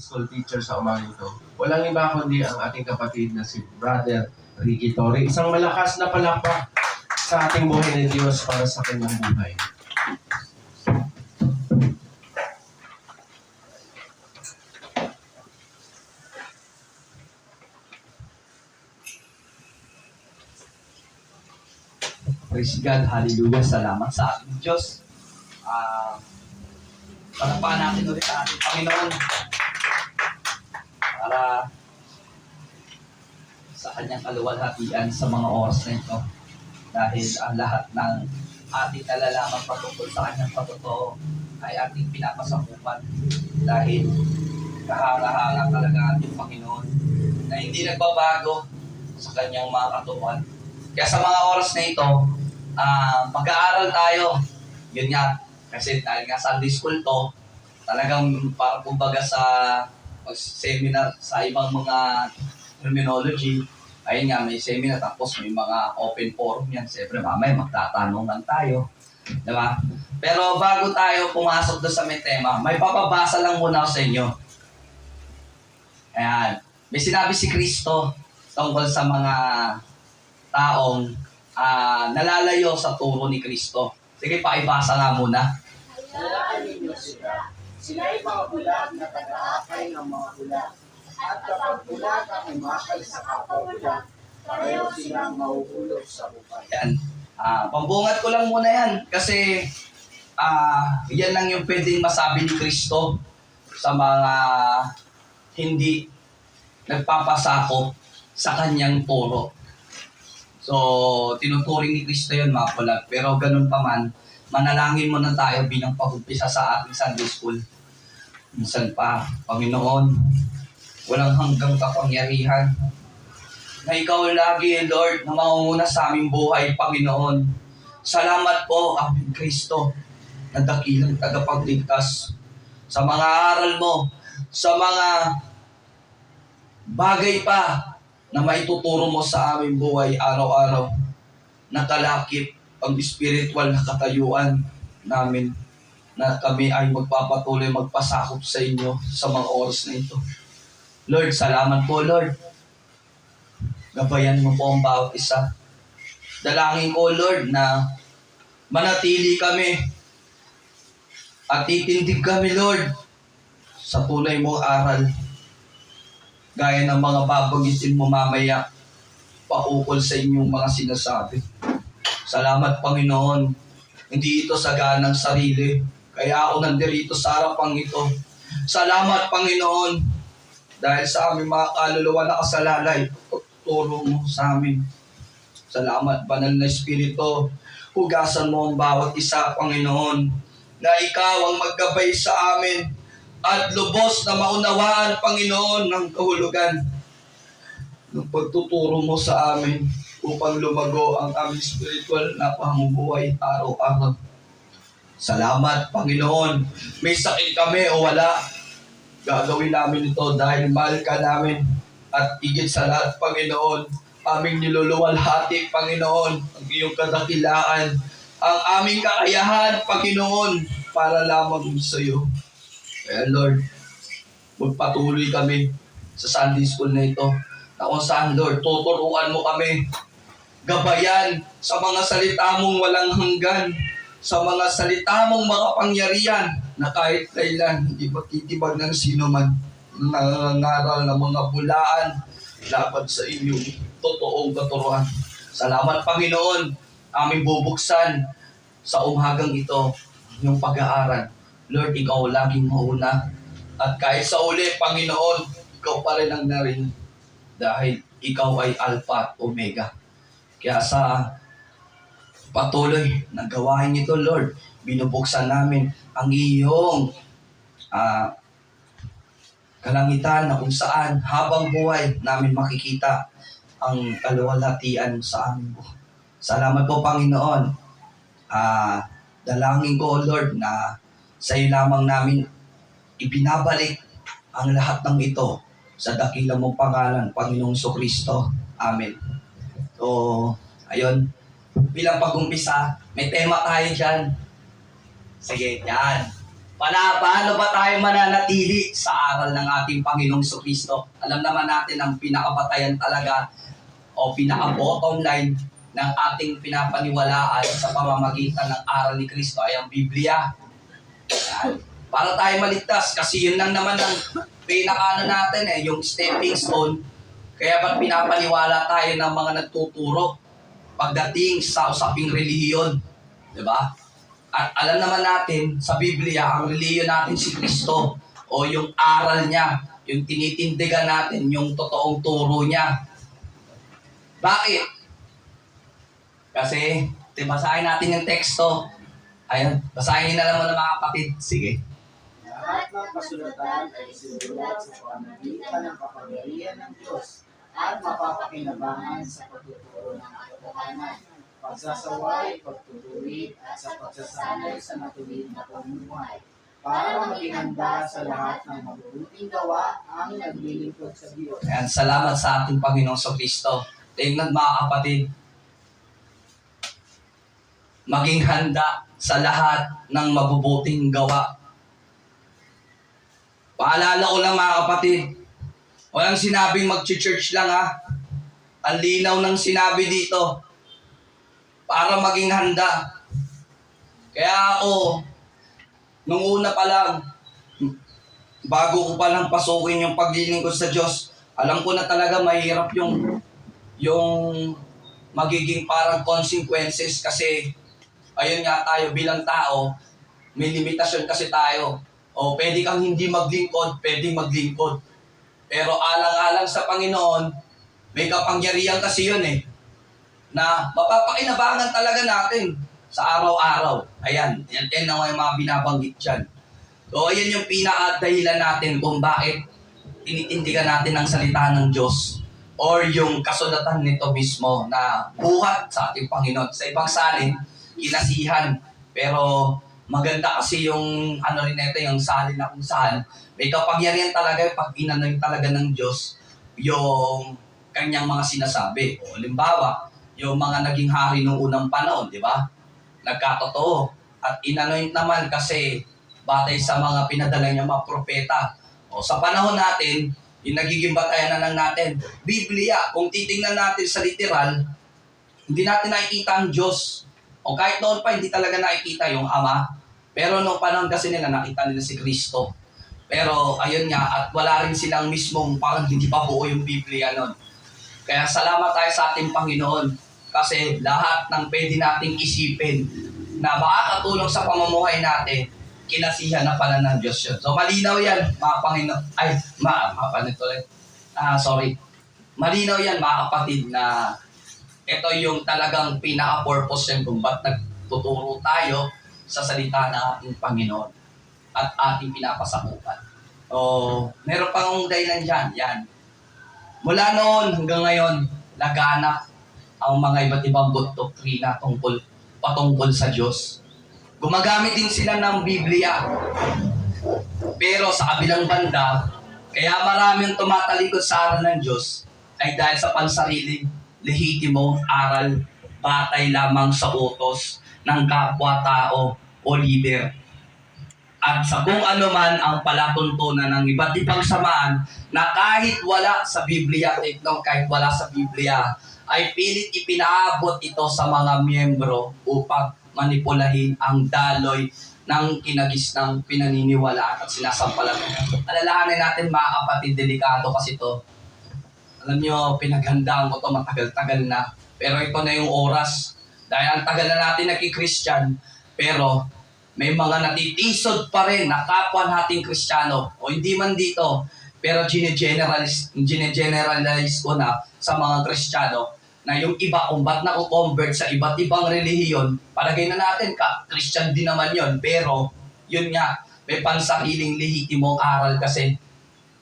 school teacher sa umaga ito. Walang iba kundi ang ating kapatid na si Brother Ricky Torre. Isang malakas na palakpak sa ating buhay ng Diyos para sa kanyang buhay. Praise God, hallelujah, salamat sa ating Diyos. Palakpakan natin ulit ang ating Panginoon para sa kanyang kaluwalhatian sa mga oras na ito. Dahil ang lahat ng ating nalalaman patungkol sa kanyang patotoo ay ating pinapasakupan. Dahil kahanga-hanga talaga ating Panginoon na hindi nagbabago sa kanyang mga katuruan. Kaya sa mga oras na ito, mag-aaral tayo. Yun nga, kasi dahil nga Sunday School to, talagang para kumbaga sa seminar sa ibang mga terminology, ayun nga, may seminar tapos may mga open forum yan. Siyempre, mamaya magtatanungan tayo. Diba? Pero bago tayo pumasok doon sa may tema, may papabasa lang muna ako sa inyo. Ayan. May sinabi si Kristo tungkol sa mga taong nalalayo sa turo ni Kristo. Sige, pakibasa nga muna. Hayaan ninyo sila. Sila'y mga bulag na taga-akay ng mga bulag. At kapag bulag ang umakay sa kapwa bulag, pareho silang mahuhulog sa bukay. Yan. Pambungat ko lang muna yan. Kasi yan lang yung pwedeng masabi ni Kristo sa mga hindi nagpapasakop sa kanyang turo. So, tinuturing ni Kristo yun mga pulag. Pero ganun pa man, manalangin muna tayo bilang pag-umpisa sa ating Sunday School. Minsan pa, Panginoon, walang hanggang kapangyarihan na ikaw lagi, Lord, na mangunguna sa aming buhay, Panginoon. Salamat po, aming Kristo, na dakilang tagapagligtas sa mga aral mo, sa mga bagay pa na maituturo mo sa aming buhay araw-araw. Nakalakip ang spiritual na katayuan namin na kami ay magpapatuloy magpasakop sa inyo sa mga oras na ito. Lord, salamat po, Lord. Gabayan mo po ang bawat isa. Dalangin ko, Lord, na manatili kami at titindig kami, Lord, sa tunay mong aral. Gaya ng mga babagitin mo mamaya paukol sa inyong mga sinasabi. Salamat, Panginoon. Hindi ito sa ganang sarili. Kaya ako nandirito sa harapang ito. Salamat, Panginoon. Dahil sa aming mga kaluluwa na kasalalay, turo mo sa amin. Salamat, Banal na Espiritu. Hugasan mo ang bawat isa, Panginoon, na ikaw ang maggabay sa amin at lubos na maunawaan, Panginoon, ng kahulugan ng pagtuturo mo sa amin upang lumago ang aming spiritual na pamumuhay araw-araw. Salamat, Panginoon. May sakit kami o wala, gagawin namin ito dahil mahal ka namin. At higit sa lahat, Panginoon, aming niluluwalhati, Panginoon, ang iyong kadakilaan, ang aming kakayahan, Panginoon, para lamang sa iyo. Kaya Lord, magpatuloy kami sa Sunday School na ito, na kung saan, Lord, tuturuan mo kami, gabayan sa mga salita mong walang hanggan, sa mga salita mong makapangyarihan, na kahit kailan hindi matitibag ng sino man nangangaral ng mga bulaan laban sa inyong totoong katuruan. Salamat, Panginoon, aming bubuksan sa umagang ito yung pag-aaral. Lord, ikaw laging mauna. At kahit sa uli, Panginoon, ikaw pa rin ang narinig. Dahil ikaw ay Alpha at Omega. Kaya sa patuloy na gawain ito, Lord, binubuksan namin ang iyong kalangitan na kung saan habang buhay namin makikita ang kaluwalhatian sa amin po. Salamat po, Panginoon. Dalangin ko, Lord, na sa iyo lamang namin ibinabalik ang lahat ng ito sa dakilang mong pangalan, Panginoong Kristo. Amen. So, ayun. Bilang pag-umpisa, may tema tayo dyan. Sige, yan. Paano ba tayo mananatili sa aral ng ating Panginoong Kristo? Alam naman natin ang pinakabatayan talaga o pinaka-bottom line ng ating pinapaniwalaan sa pamamagitan ng aral ni Kristo ay ang Biblia. Yan. Para tayo maligtas, kasi yun lang naman ang pinaka natin yung stepping stone. Kaya ba't pinapaniwala tayo ng mga nagtuturo pagdating sa usaping relihiyon? Diba? At alam naman natin sa Biblia, ang relihiyon natin si Kristo o yung aral niya, yung tinitindigan natin, yung totoong turo niya. Bakit? Kasi, basahin natin yung teksto. Ayun, basahin na lang mo ng mga kapatid. Sige. Lahat ng kasulatan ay sinulat sa pamamagitan ng kapangyarihan ng Diyos at mapapakinabangan sa pagtuturo ng katotohanan, pagsasaway, pagtutuwid, at sa pagsasanay sa matuwid na pamumuhay, para maging handa sa lahat ng mabubuting gawa ang naglilingkod sa Diyos. Ayan, salamat sa ating Panginoong Kristo. Tingnan mga kapatid, maging handa sa lahat ng mabubuting gawa. Paalala ko lang mga kapatid, walang sinabing mag-church lang ha. Ang linaw ng sinabi dito, para maging handa. Kaya ako, nung una pa lang, bago ko pa lang pasukin yung paglilingkod sa Diyos, alam ko na talaga mahirap yung magiging parang consequences kasi ayun nga tayo bilang tao, may limitasyon kasi tayo. O pwede kang hindi maglingkod, pwede maglingkod. Pero alang-alang sa Panginoon, may kapangyarihan kasi yun na mapapakinabangan talaga natin sa araw-araw. Ayan na yung mga binabanggit dyan. So ayan yung pinaka-dahilan natin kung bakit tinitindigan natin ang salita ng Diyos or yung kasulatan nito mismo na buhat sa ating Panginoon. Sa ibang salin, kinasihan. Pero maganda kasi yung rin nito, yung salin na kung saan may kapangyarihan talaga pag inanoy talaga ng Diyos yung kanyang mga sinasabi. O halimbawa, yung mga naging hari noong unang panahon, di ba? Nagkatotoo. At inanoint naman kasi batay sa mga pinadala niya mga propeta. O sa panahon natin, yung nagiging batayan na lang natin, Biblia, kung titingnan natin sa literal, hindi natin nakikita ang Diyos. O kahit noon pa, hindi talaga nakikita yung Ama. Pero noong panahon kasi nila, nakita nila si Kristo. Pero ayun nga, at wala rin silang mismong parang hindi pa buo yung Biblia noon. Kaya salamat tayo sa ating Panginoon kasi lahat ng pwede nating isipin na makakatulong sa pamumuhay natin, kinasihan na pala ng Diyos yun. So malinaw yan, mga Panginoon, malinaw yan mga kapatid na ito yung talagang pinaka-purpose yan kung ba't nagtuturo tayo sa salita ng ating Panginoon at ating pinapasakupan. So, meron pang dahilan dyan, yan. Mula noon hanggang ngayon, laganap ang mga iba't ibang doktrina patungkol sa Diyos. Gumagamit din sila ng Biblia. Pero sa kabilang banda, kaya maraming tumatalikod sa aral ng Diyos ay dahil sa pansariling lehitimong aral batay lamang sa utos ng kapwa-tao o leader. At sa kung ano man ang palatuntunan ng iba't ibang samaan na kahit wala sa Biblia, kahit wala sa Biblia, ay pilit ipinaabot ito sa mga miyembro upang manipulahin ang daloy ng kinagisnang pinaniniwalaan at sinasampalataya. Alalahanin natin mga kapatid, delikado kasi ito. Alam nyo, pinaghandaan ko ito matagal-tagal na. Pero ito na yung oras. Dahil ang tagal na natin nagki-Christian, pero may mga natitisod pa rin na kapwa nating Kristiyano o hindi man dito, pero ginegeneralize ko na sa mga Kristiyano na yung iba kung ba't nakukonvert sa iba't ibang relihiyon, palagay na natin Christian din naman yon, pero yun nga, may pansariling lehitimong aral kasi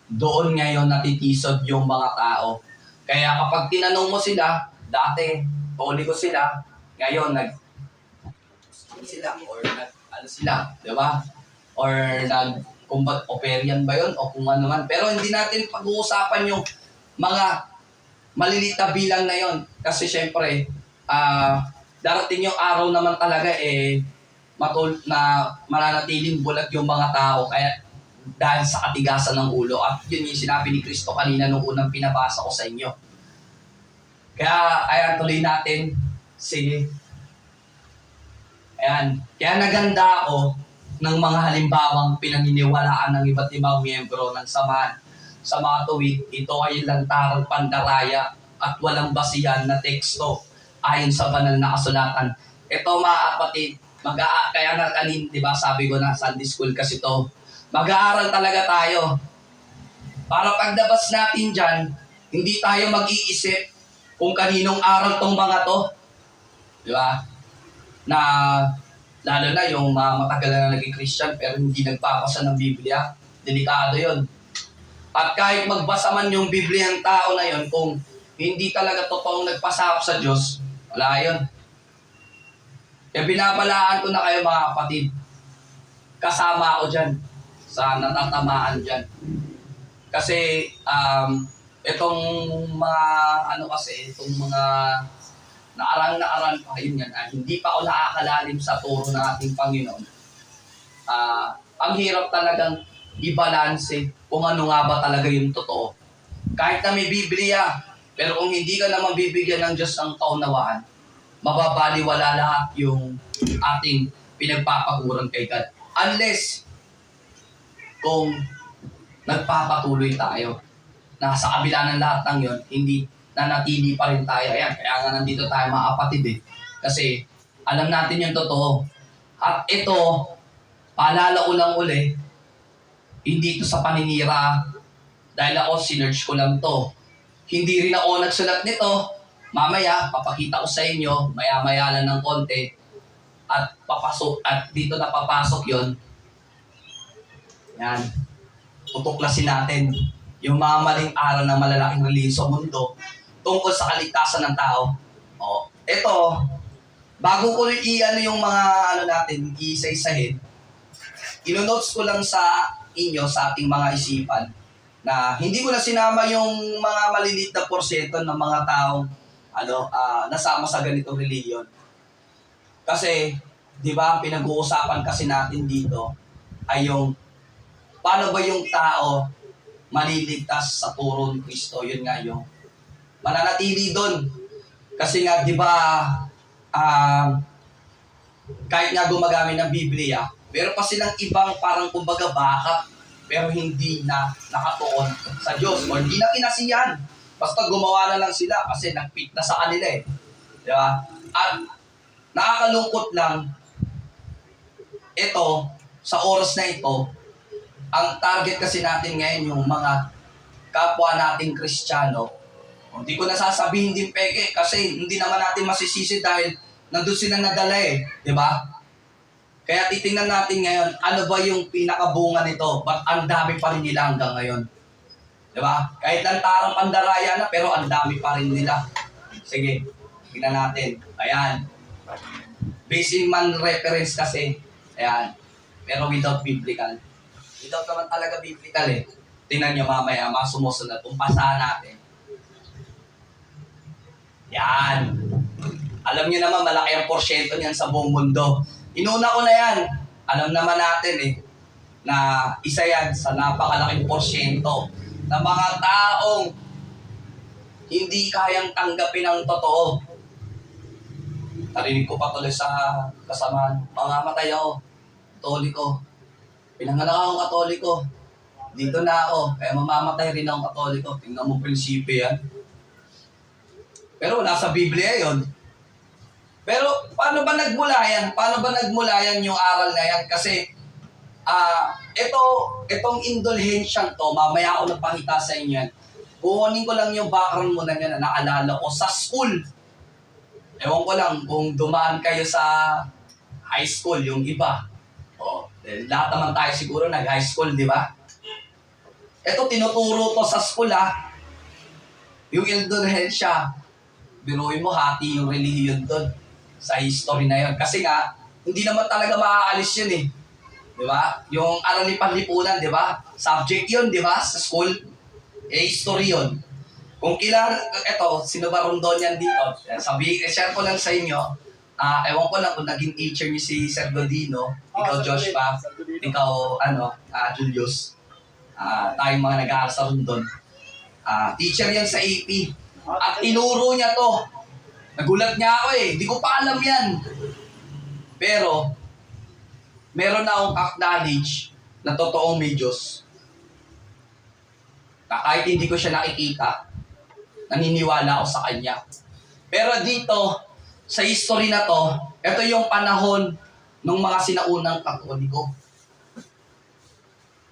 doon ngayon natitisod yung mga tao. Kaya kapag tinanong mo sila, dati, pauli ko sila, ngayon sila, di ba? Or kung ba't operian ba yun o kung ano man. Pero hindi natin pag-uusapan yung mga maliliit na bilang na yon. Kasi syempre, darating yung araw naman talaga na mananatiling bulag yung mga tao kaya dahil sa katigasan ng ulo. At yun yung sinabi ni Kristo kanina nung unang pinabasa ko sa inyo. Kaya, ayan, tuloy natin. Sige. Ayan. Kaya naganda ako ng mga halimbawang pinaniniwalaan ng iba't ibang miyembro ng samahan. Sa mga tuwid, ito ay lantarang pandaraya at walang basihan na teksto ayon sa banal na kasulatan. Ito mga kapatid, kaya nga kanin, di ba, sabi ko na Sunday school kasi to, mag-aaral talaga tayo. Para paglabas natin dyan, hindi tayo mag-iisip kung kaninong aral tong mga to. Di ba? Na, lalo na yung mga matagal na naging Christian pero hindi nagpapasa ng Biblia. Delikado yon. At kahit magbasa man yung Biblia ng tao na yon, kung hindi talaga totoong nagpasakop sa Diyos, wala yun. Kaya binabalaan ko na kayo mga kapatid. Kasama ako dyan sa natatamaan dyan. Kasi itong mga itong mga naarang pa yun yan, hindi pa ako nakakalalim sa turo ng ating Panginoon. Ang hirap talagang i-balance kung ano nga ba talaga yung totoo. Kahit na may Biblia, pero kung hindi ka naman bibigyan ng Diyos ng kaunawaan, mababaliwala lahat yung ating pinagpapaguran kay God. Unless kung nagpapatuloy tayo na sa kabila ng lahat ng yon, hindi nanatili pa rin tayo. Ayan, kaya nga nandito tayo mga kapatid eh. Kasi alam natin yung totoo. At ito, paalala ko lang uli, hindi ito sa paninira dahil ako sinerge ko lang to. Hindi rin ako nagsulat nito. Mamaya, papakita ko sa inyo, maya-maya lang ng konti. At dito na papasok yon. Yan. Tutuklasin natin yung mga maling aral ng malalaking relihiyon sa mundo tungkol sa kaligtasan ng tao. Ito, bago ko yung mga natin, isa-isahin, ino-notes ko lang sa inyo, sa ating mga isipan, na hindi ko na sinama yung mga maliliit na porsyento ng mga taong nasama sa ganitong relihiyon. Kasi, di ba, ang pinag-uusapan kasi natin dito ay yung paano ba yung tao maliligtas sa turo ni Kristo. Yun nga yung mananatili doon. Kasi nga, di ba, kahit nga gumagamit ng Biblia, meron pa silang ibang parang kumbaga backup, pero hindi na nakatuon sa Diyos o hindi na kinasiyan. Basta gumawa na lang sila kasi nag-fit na sa kanila eh. Di ba? At nakakalungkot lang, ito, sa oras na ito, ang target kasi natin ngayon yung mga kapwa nating Kristiyano. Hindi ko nasasabihin din peke kasi hindi naman natin masisisi dahil nandun sila nadala eh. Di ba? Kaya titingnan natin ngayon, ano ba yung pinakabunga nito? Ba't ang dami pa rin nila hanggang ngayon? Diba? Kahit lantarang pandaraya na, pero ang dami pa rin nila. Sige, tingnan natin. Ayan. Basic man reference kasi. Ayan. Pero without biblical. Without naman talaga biblical eh. Tingnan nyo mamaya, mga sumusunod. Umpasahan natin. Yan. Alam nyo naman, malaki ang porsyento niyan sa buong mundo. Inuna ko na yan. Alam naman natin eh, na isa yan sa napakalaking porsyento ng mga taong hindi kayang tanggapin ang totoo. Narinig ko pa tuloy sa kasamaan, mangamatay ako, Katoliko. Pinanganak akong Katoliko. Dito na ako, kaya mamamatay rin akong Katoliko. Tingnan mo prinsipyo yan. Pero nasa Biblia yon. Pero paano ba nagmula yan? Paano ba nagmula yan yung aral na yan? Kasi itong indulhensyang to, mamaya ako nagpakita sa inyo yan. Kukunin ko lang yung background mo na yan na naalala ko sa school. Ewan ko lang kung dumaan kayo sa high school, yung iba. Lahat naman tayo siguro nag-high school, di ba? Ito, tinuturo to sa school Yung indulhensya. Biruin mo, hati yung relihiyon doon sa history na yun. Kasi nga, hindi naman talaga maaalis yun eh. Di ba? Yung aral ni panlipunan, di ba? Subject yun, di ba? Sa school. History yun. Kung kilala, sino ba Rondonian dito? Share ko lang sa inyo. Ewan ko lang kung naging teacher niyo si Sir Godino, ikaw Josh pa, ikaw Julius. Tayong mga nag-aaral sa Rondon. Teacher yan sa AP. At tinuro niya to. Nagulat niya ako hindi ko pa alam yan. Pero, meron na akong acknowledge na totoong may Diyos. Na kahit hindi ko siya nakikita, naniniwala ako sa Kanya. Pero dito, sa history na to, ito yung panahon ng mga sinaunang Katoliko.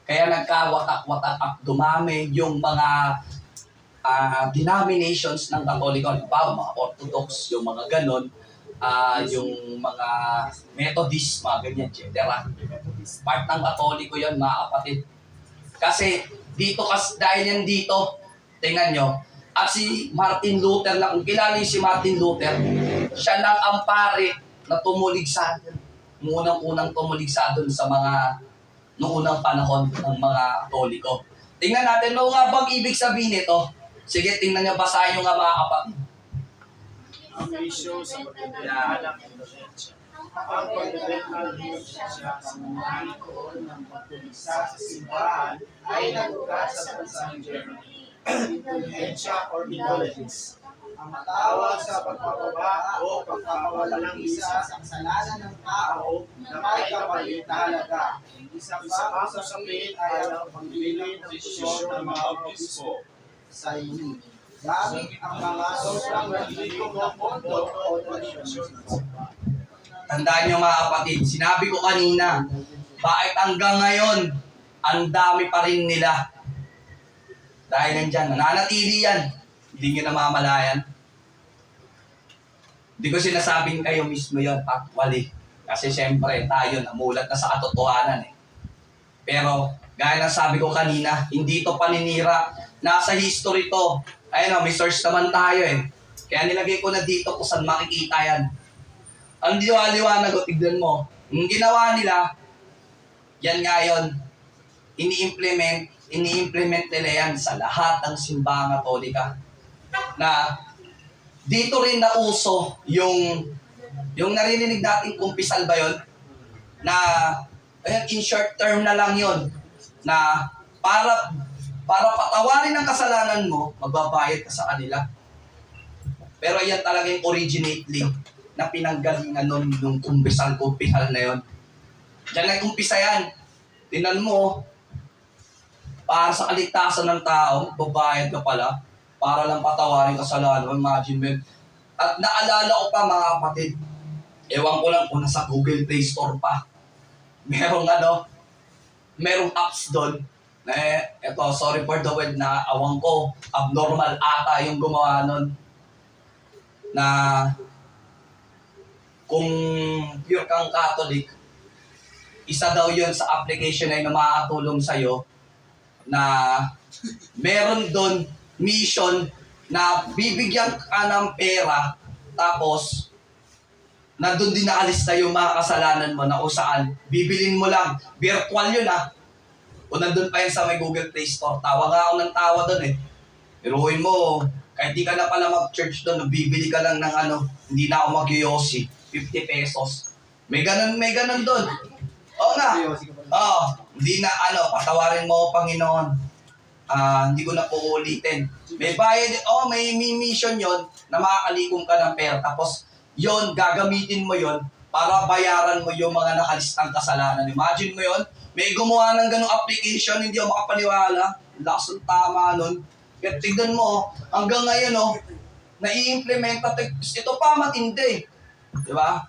Kaya nagkawatak-watak at dumami yung mga denominations ng Katoliko. Halimbawa, mga Orthodox, yung mga ganon, yung mga Methodist, mga ganyan, etc. Part ng Katoliko yun, mga kapatid. Kasi dito, dahil yan dito, tingnan nyo, at si Martin Luther lang, kung kilala si Martin Luther, siya lang ang pare na tumuligsa doon. Unang-unang tumuligsa doon sa mga noong unang panahon ng mga Katoliko. Tingnan natin, ano nga bang ibig sabihin nito? Sige, tingnan nyo, basahin nyo nga mga kapatid. Ang isyo sa pagdadala ng Indonesia. Ang pagdadala ng Indonesia sa mga ikoon ng pagtuligsa sa simbahan ay nagugat sa bansang Germany. Indonesia or Indolence. Ang matawag sa pagpapaba o pagpapawalang isa sa kasalanan ng tao na may kapalit na halaga. Isa pang usapin ay ang pagbili ng posisyon ng mga obispo sa inyo. Gamit ang mga sobrang nagiging pondo o donasyon. Tandaan nyo mga kapatid, sinabi ko kanina, bakit hanggang ngayon, ang dami pa rin nila. Dahil nandyan, nananatili yan. Hindi nyo namamalayan. Hindi ko sinasabing kayo mismo yun, actually. Kasi siyempre, tayo namulat na sa katotohanan Pero, gaya ng sabi ko kanina, hindi to paninira. Nasa history to. Ayun may source naman tayo Kaya nilagay ko na dito kung saan makikita yan. Ang liwanag tignan mo. Yung ginawa nila, yan nga yun. Ini-implement nila yan sa lahat ng simbahang Katolika. Na dito rin nauso yung naririnig nating kumpisal ba yun? Na in short term na lang yun. Na para patawarin ang kasalanan mo, magbabayad ka sa kanila. Pero yan talaga yung originately na pinanggalingan nun yung kumpisal na yun. Diyan nag-umpisa yan. Tingnan mo, para sa kaligtasan ng tao, babayad ka pala, para lang patawarin kasalanan. Imagine mo. At naalala ko pa mga kapatid, ewan ko lang kung nasa Google Play Store pa. Merong apps doon. Eto, sorry for the word na awang ko, abnormal ata yung gumawa nun. Na kung pure kang Catholic, isa daw yun sa application na makakatulong sa'yo na meron doon mission na bibigyan ka ng pera tapos na doon din naalista yung mga kasalanan mo na kung saan bibilin mo lang. Virtual yun o nandun pa yun sa may Google Play Store. Tawa nga ako ng tawa doon Iruhin mo, kahit di ka na pala mag-church doon, bibili ka lang ng hindi na ako mag-yosi, 50 pesos. May ganun doon. Oo nga. Hindi na patawarin mo Panginoon. Hindi ko na po ulitin. May bayad, may mission yon na makakalikom ka ng pera. Tapos, yon gagamitin mo yon para bayaran mo yung mga nakalistang kasalanan. Imagine mo yon may gumawa ng ganung application, hindi ako makapaniwala. Lakas ng tama nun. Kaya tignan mo, hanggang ngayon, nai-implement at ito pa matindi. Di ba?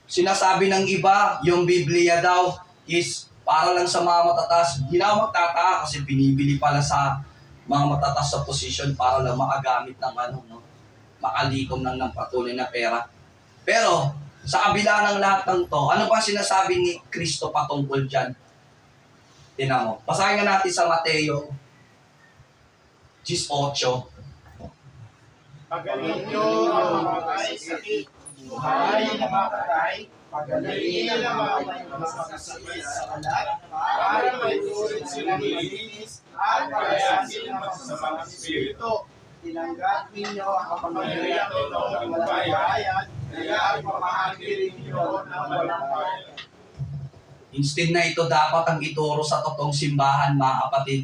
Sinasabi ng iba, yung Biblia daw is para lang sa mga matatas. Hindi na ako magtataka kasi binibili pala sa mga matatas sa position para lang makagamit ng makalikom ng patuloy na pera. Pero, sa kabila ng lahat ng to, ano pa sinasabi ni Kristo patungkol dyan? Tingnan mo. Basahin nga natin sa Mateo 18. Pagaling nyo ang mga may sakit, buhay na makatay, pagaling ang mga may masakasakit sa kalat, para may turin silang malinis at pagayasin ang masasamang espiritu. Tinanggap ninyo ang kapangyarihan ng bayan, kaya kaya ipamahagi niyo ng walang bayad. Instead na ito dapat ang ituro sa totoong simbahan, mga kapatid.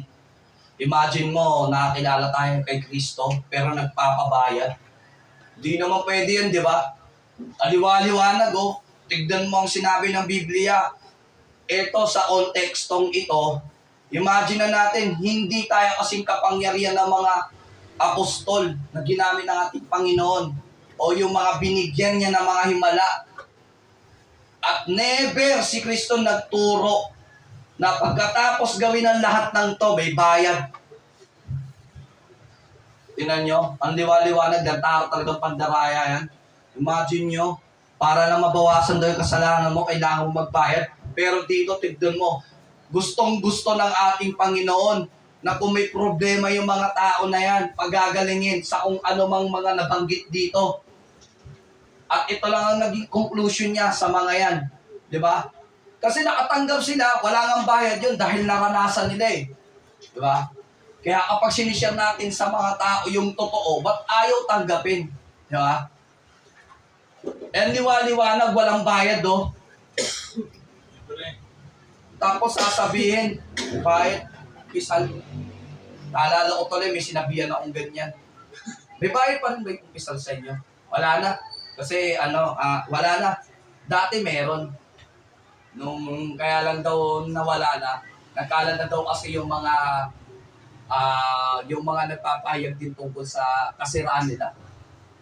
Imagine mo, nakakilala tayo kay Kristo, pero nagpapabayad. Di naman pwede yan, di ba? Aliwa-liwanag, oh. Tignan mo ang sinabi ng Biblia. Ito, sa kontekstong ito, imagine na natin, hindi tayo kasing kapangyarihan ng mga apostol na ginamit ng ating Panginoon o yung mga binigyan niya ng mga himala. At never si Kristo nagturo na pagkatapos gawin ang lahat ng to, may bayad. Tingnan nyo, ang liwa-liwanag, talagang pandaraya yan. Imagine nyo, para lang mabawasan daw yung kasalanan mo, kailangan mo magbayad. Pero dito, tignan mo, gustong-gusto ng ating Panginoon na kung may problema yung mga tao na yan, pagagalingin sa kung ano mang mga nabanggit dito. At ito lang ang naging conclusion niya sa mga yan. Di ba? Kasi nakatanggap sila, wala nang bayad yun dahil naranasan nila eh. Di ba? Kaya kapag sinishare natin sa mga tao yung totoo, ba't ayaw tanggapin? Di ba? And liwa-liwanag, walang bayad do. Tapos sasabihin, bayad, pisal. Naalala ko tuloy, may sinabihan akong ganyan. May bayad pa rin ba yung pisal sa inyo? Wala na. Kasi wala na. Dati meron. Kaya lang daw nawala na. Nagkalat na daw kasi yung mga nagpapahayag din tungkol sa kasiraan nila.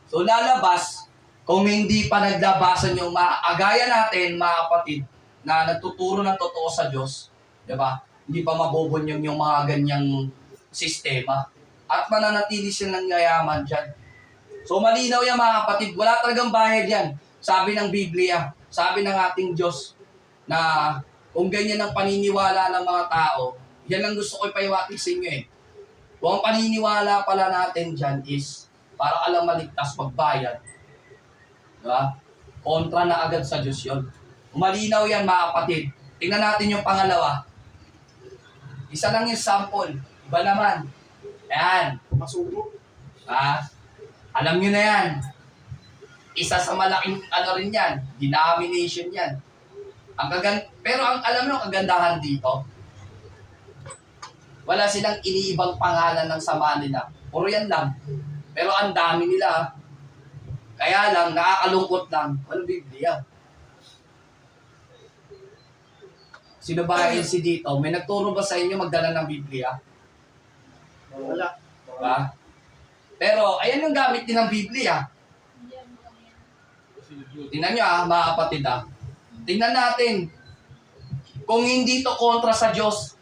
So lalabas, kung hindi pa naglabasan yung agaya natin, mga kapatid, na nagtuturo ng totoo sa Diyos, di ba? Hindi pa mabubonyong yung mga ganyang sistema. At mananatili silang yayaman dyan. So malinaw yan, mga kapatid, wala talagang bayad yan. Sabi ng Biblia, sabi ng ating Diyos, na kung ganyan ang paniniwala ng mga tao, yan ang gusto ko ipaiwatig sa inyo eh. Kung ang paniniwala pala natin dyan is, para alam maligtas, magbayad. Diba? Kontra na agad sa Diyos yun. Malinaw yan, mga kapatid. Tingnan natin yung pangalawa. Isa lang yung sample. Iba naman. Ayan. Masubo. Alam nyo na yan. Isa sa malaking rin yan. Denomination yan. Pero alam nyo, ang kagandahan dito, wala silang iniibang pangalan ng samahan nila. Puro yan lang. Pero ang dami nila. Kaya lang, nakakalungkot lang. Walang Biblia. Sino ba si dito? May nagturo ba sa inyo magdala ng Biblia? Wala. Diba? Pero, ayan yung gamit din ng Biblia. Tingnan nyo mga kapatid Tingnan natin. Kung hindi to kontra sa Diyos,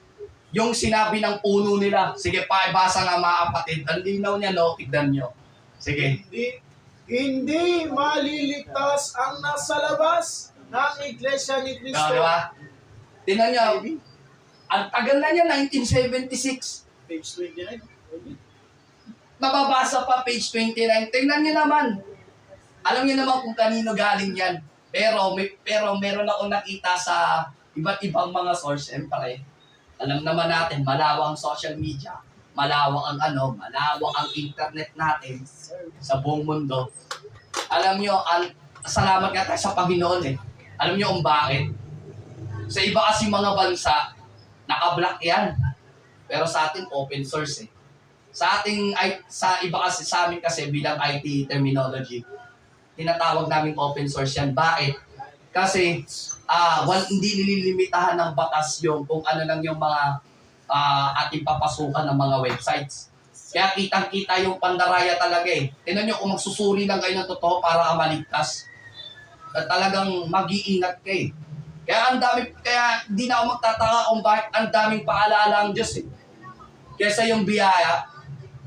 yung sinabi ng puno nila. Sige, paibasa nga mga kapatid. Ang linaw niya, no? Tignan nyo. Sige. Hindi maliligtas ang nasa labas ng Iglesia ni Cristo. Diba? Tingnan nyo. Ang tagal na niya, 1976. Page 29. Mababasa pa, page 29. Tingnan nyo naman. Alam niyo naman kung kanino galing yan. Pero meron akong nakita sa iba't ibang mga source. Siyempre, alam naman natin, malawak ang social media, malawak ang internet natin sa buong mundo. Alam niyo, salamat nga tayo sa Panginoon eh. Alam niyo kung bakit? Sa iba kasi mga bansa, naka-block yan. Pero sa atin, open source eh. Sa iba kasi, sa amin kasi bilang IT terminology, tinatawag namin open source yan. Bakit? Kasi hindi nililimitahan ng batas yung kung ano lang yung mga ating papasukan ng mga websites. Kaya kitang-kita yung pandaraya talaga eh. Tingnan nyo kung magsusuri lang kayo ng totoo para maligtas. Talagang mag-iingat kayo. Kaya hindi na ako magtataka kung bakit ang daming paalala ang Diyos eh. Kesa yung biyaya.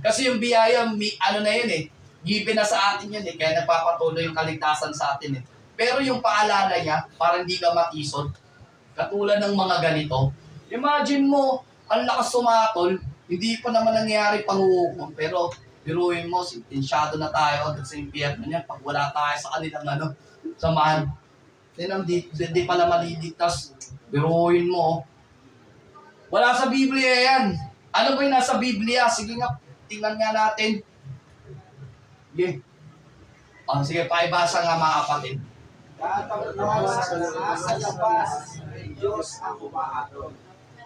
Kasi yung biyaya, na yun eh. Given na sa atin yun eh. Kaya nagpapatuloy yung kaligtasan sa atin eh. Pero yung paalala niya, para hindi ka matisod, katulad ng mga ganito, imagine mo, ang lakas sumatol, hindi pa naman nangyayari panghuhukom, pero biruin mo, sentensyado na tayo agad sa impyerno niyan pag wala tayo sa kanilang samahan. Hindi pala maliligtas, biruin mo. Wala sa Biblia yan. Ano ba yung nasa Biblia? Sige nga, tingnan nga natin. Okay. Sige, pakibasa nga mga kapatid. Tatagpuan sa nasa labas ng Diyos ang humahatol.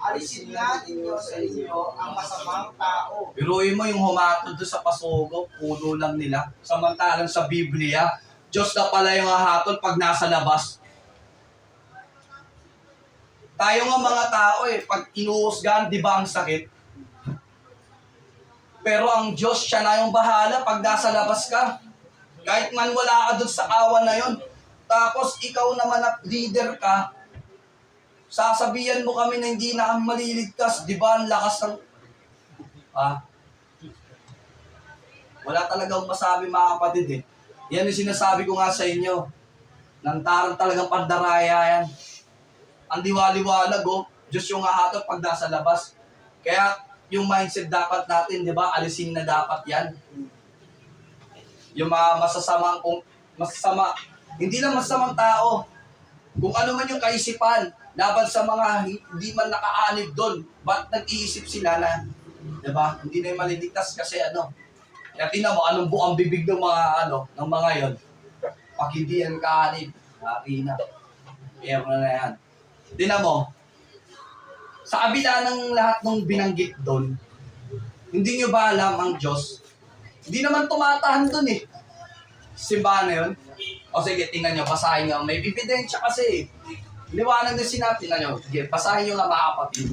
Alisin nga ninyo sa inyo ang masamang tao. Biruin mo yung humatod doon sa pasugo, puno lang nila. Samantalang sa Biblia, Diyos na pala yung hahatol pag nasa labas. Tayo nga mga tao pag inuusgahan, di ba ang sakit? Pero ang Diyos, siya na yung bahala pag nasa labas ka. Kahit man wala ka doon sa awan na yon. Tapos ikaw naman at leader ka, sasabihan mo kami na hindi na kami maliligtas. Di ba ang lakas ng... Wala talagang masabi mga kapatid Yan yung sinasabi ko nga sa inyo. Lantaran talagang pandaraya yan. Ang diwaliwanag Diyos yung hahatol pag nasa labas. Kaya yung mindset dapat natin, di ba, alisin na dapat yan. Yung mga masasama, hindi lang masasamang tao. Kung ano man yung kaisipan, laban sa mga hindi man nakaanib doon, ba't nag-iisip sila na, di ba, hindi na yung maliligtas kasi kaya tingnan mo, anong buong bibig ng mga ng mga yon. Pag hindi yan kaanib, hari na. Pero na yan. Tingnan mo, sa kabila ng lahat ng binanggit doon, hindi nyo ba alam ang Diyos? Hindi naman tumatahan doon Simbahan na yun. O sige, tingnan nyo, basahin nyo. May ebidensya kasi liwanag na sinabi, tingnan nyo. Sige, basahin nyo nga mga kapatid.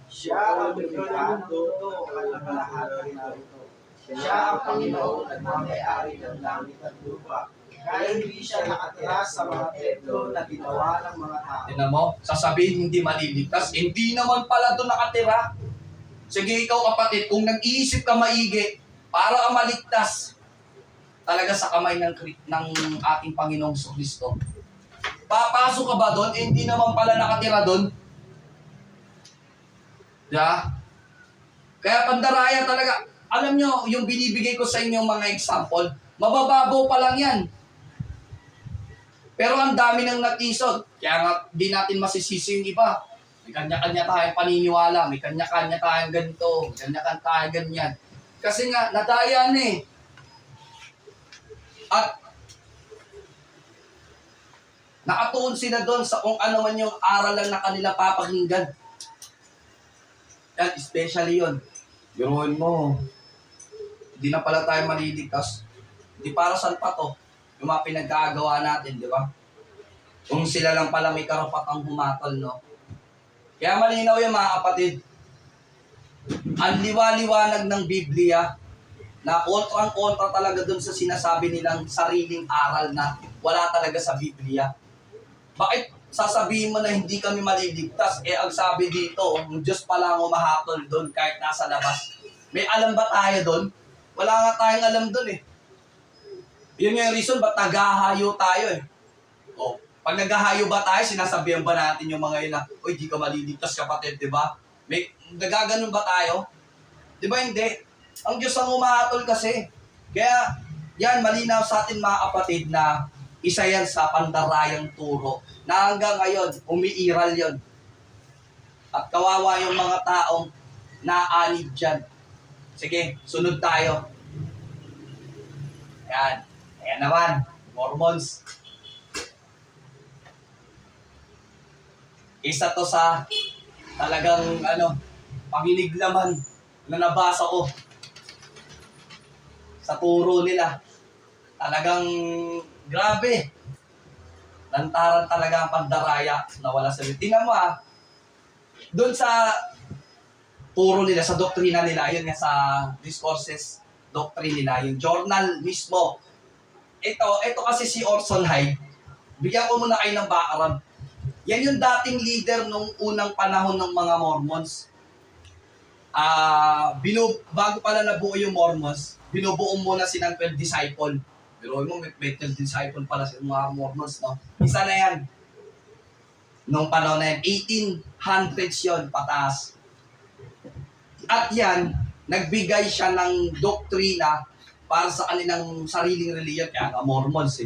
Siya ang biglaan duto at ang lahat narito. Siya ang Panginoon at mga may-ari ng langit at lupa. Kaya hindi siya nakatira sa mga templo na ginawa ng mga tao. Tingnan mo, sasabihin hindi maliligtas. Hindi naman pala doon nakatira. Sige, ikaw kapatid, kung nag-iisip ka maigi, para ka maligtas, talaga sa kamay ng ating Panginoong Kristo. Papasok ka ba doon? Hindi naman pala nakatira doon. Yeah? Kaya pandaraya talaga. Alam nyo, yung binibigay ko sa inyo mga example, mabababaw pa lang yan. Pero ang dami ng natisod. Kaya nga, di natin masisisi yung iba. May kanya-kanya tayong paniniwala, may kanya-kanya tayong ganito, may kanya-kanya tayong ganyan. Kasi nga, nadaya na At nakatuon sila doon sa kung ano man yung aralan na kanila papakinggan. Yan, especially yun. Biruin mo, hindi na pala tayo maliligtas. Hindi para saan pa to? Yung mga pinagkagawa natin, di ba? Kung sila lang pala may karapatang humatol, no? Kaya malinaw yung mga kapatid. Ang liwaliwanag ng Biblia na kontrang-kontra talaga dun sa sinasabi nilang sariling aral na wala talaga sa Biblia. Bakit sasabihin mo na hindi kami maliligtas? Ang sabi dito, ang Diyos pala ang umahatol dun kahit nasa labas. May alam ba tayo dun? Wala nga tayong alam dun Yun yung reason ba't naghahayo tayo pag naghahayo ba tayo, sinasabihan ba natin yung mga yun na, uy, di ka maliligtas kapatid, di ba? May nagaganon ba tayo? Di ba hindi? Ang Diyos ang umahatol kasi. Kaya, yan, malinaw sa atin mga kapatid na isa yan sa pandarayang turo na hanggang ngayon, umiiral yon. At kawawa yung mga taong naanib dyan. Sige, sunod tayo. Yan. Ayan naman, Mormons. Isa to sa talagang panginiglaman na nabasa ko sa turo nila. Talagang grabe. Lantaran talaga ang pandaraya na wala sa Biblia. Tingnan mo doon sa turo nila, sa doktrina nila, yun nga sa discourses doctrine nila, yung journal mismo. Ito kasi si Orson Hyde. Bigyan ko muna kayo ng background. Yan yung dating leader nung unang panahon ng mga Mormons. Bago pala nabuo yung Mormons, binubuo muna silang 12 disciple. Pero mo, may 12 disciple pala sa mga Mormons, no? Isa na yan. Nung panahon na yan, 1800s yun, pataas. At yan, nagbigay siya ng doktrina para sa kanilang sariling reliyon, kaya nga Mormons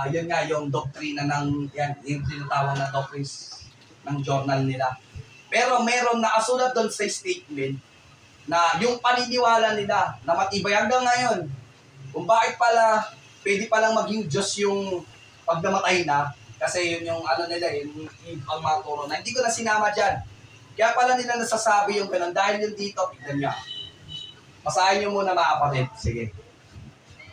yun nga yung doktrina ng, yan, yung tinatawag na doctrines ng journal nila. Pero meron nakasulat doon sa statement na yung paniniwala nila na matibay hanggang ngayon, kung bakit pala pwede palang maging Diyos yung pag namatay na, kasi yun yung ano nila, yung ang mga turo na. Hindi ko na sinama dyan. Kaya pala nila nasasabi yung ganun. Dahil yung dito, tignan nyo. Basahin nyo muna mga kapatid. Sige.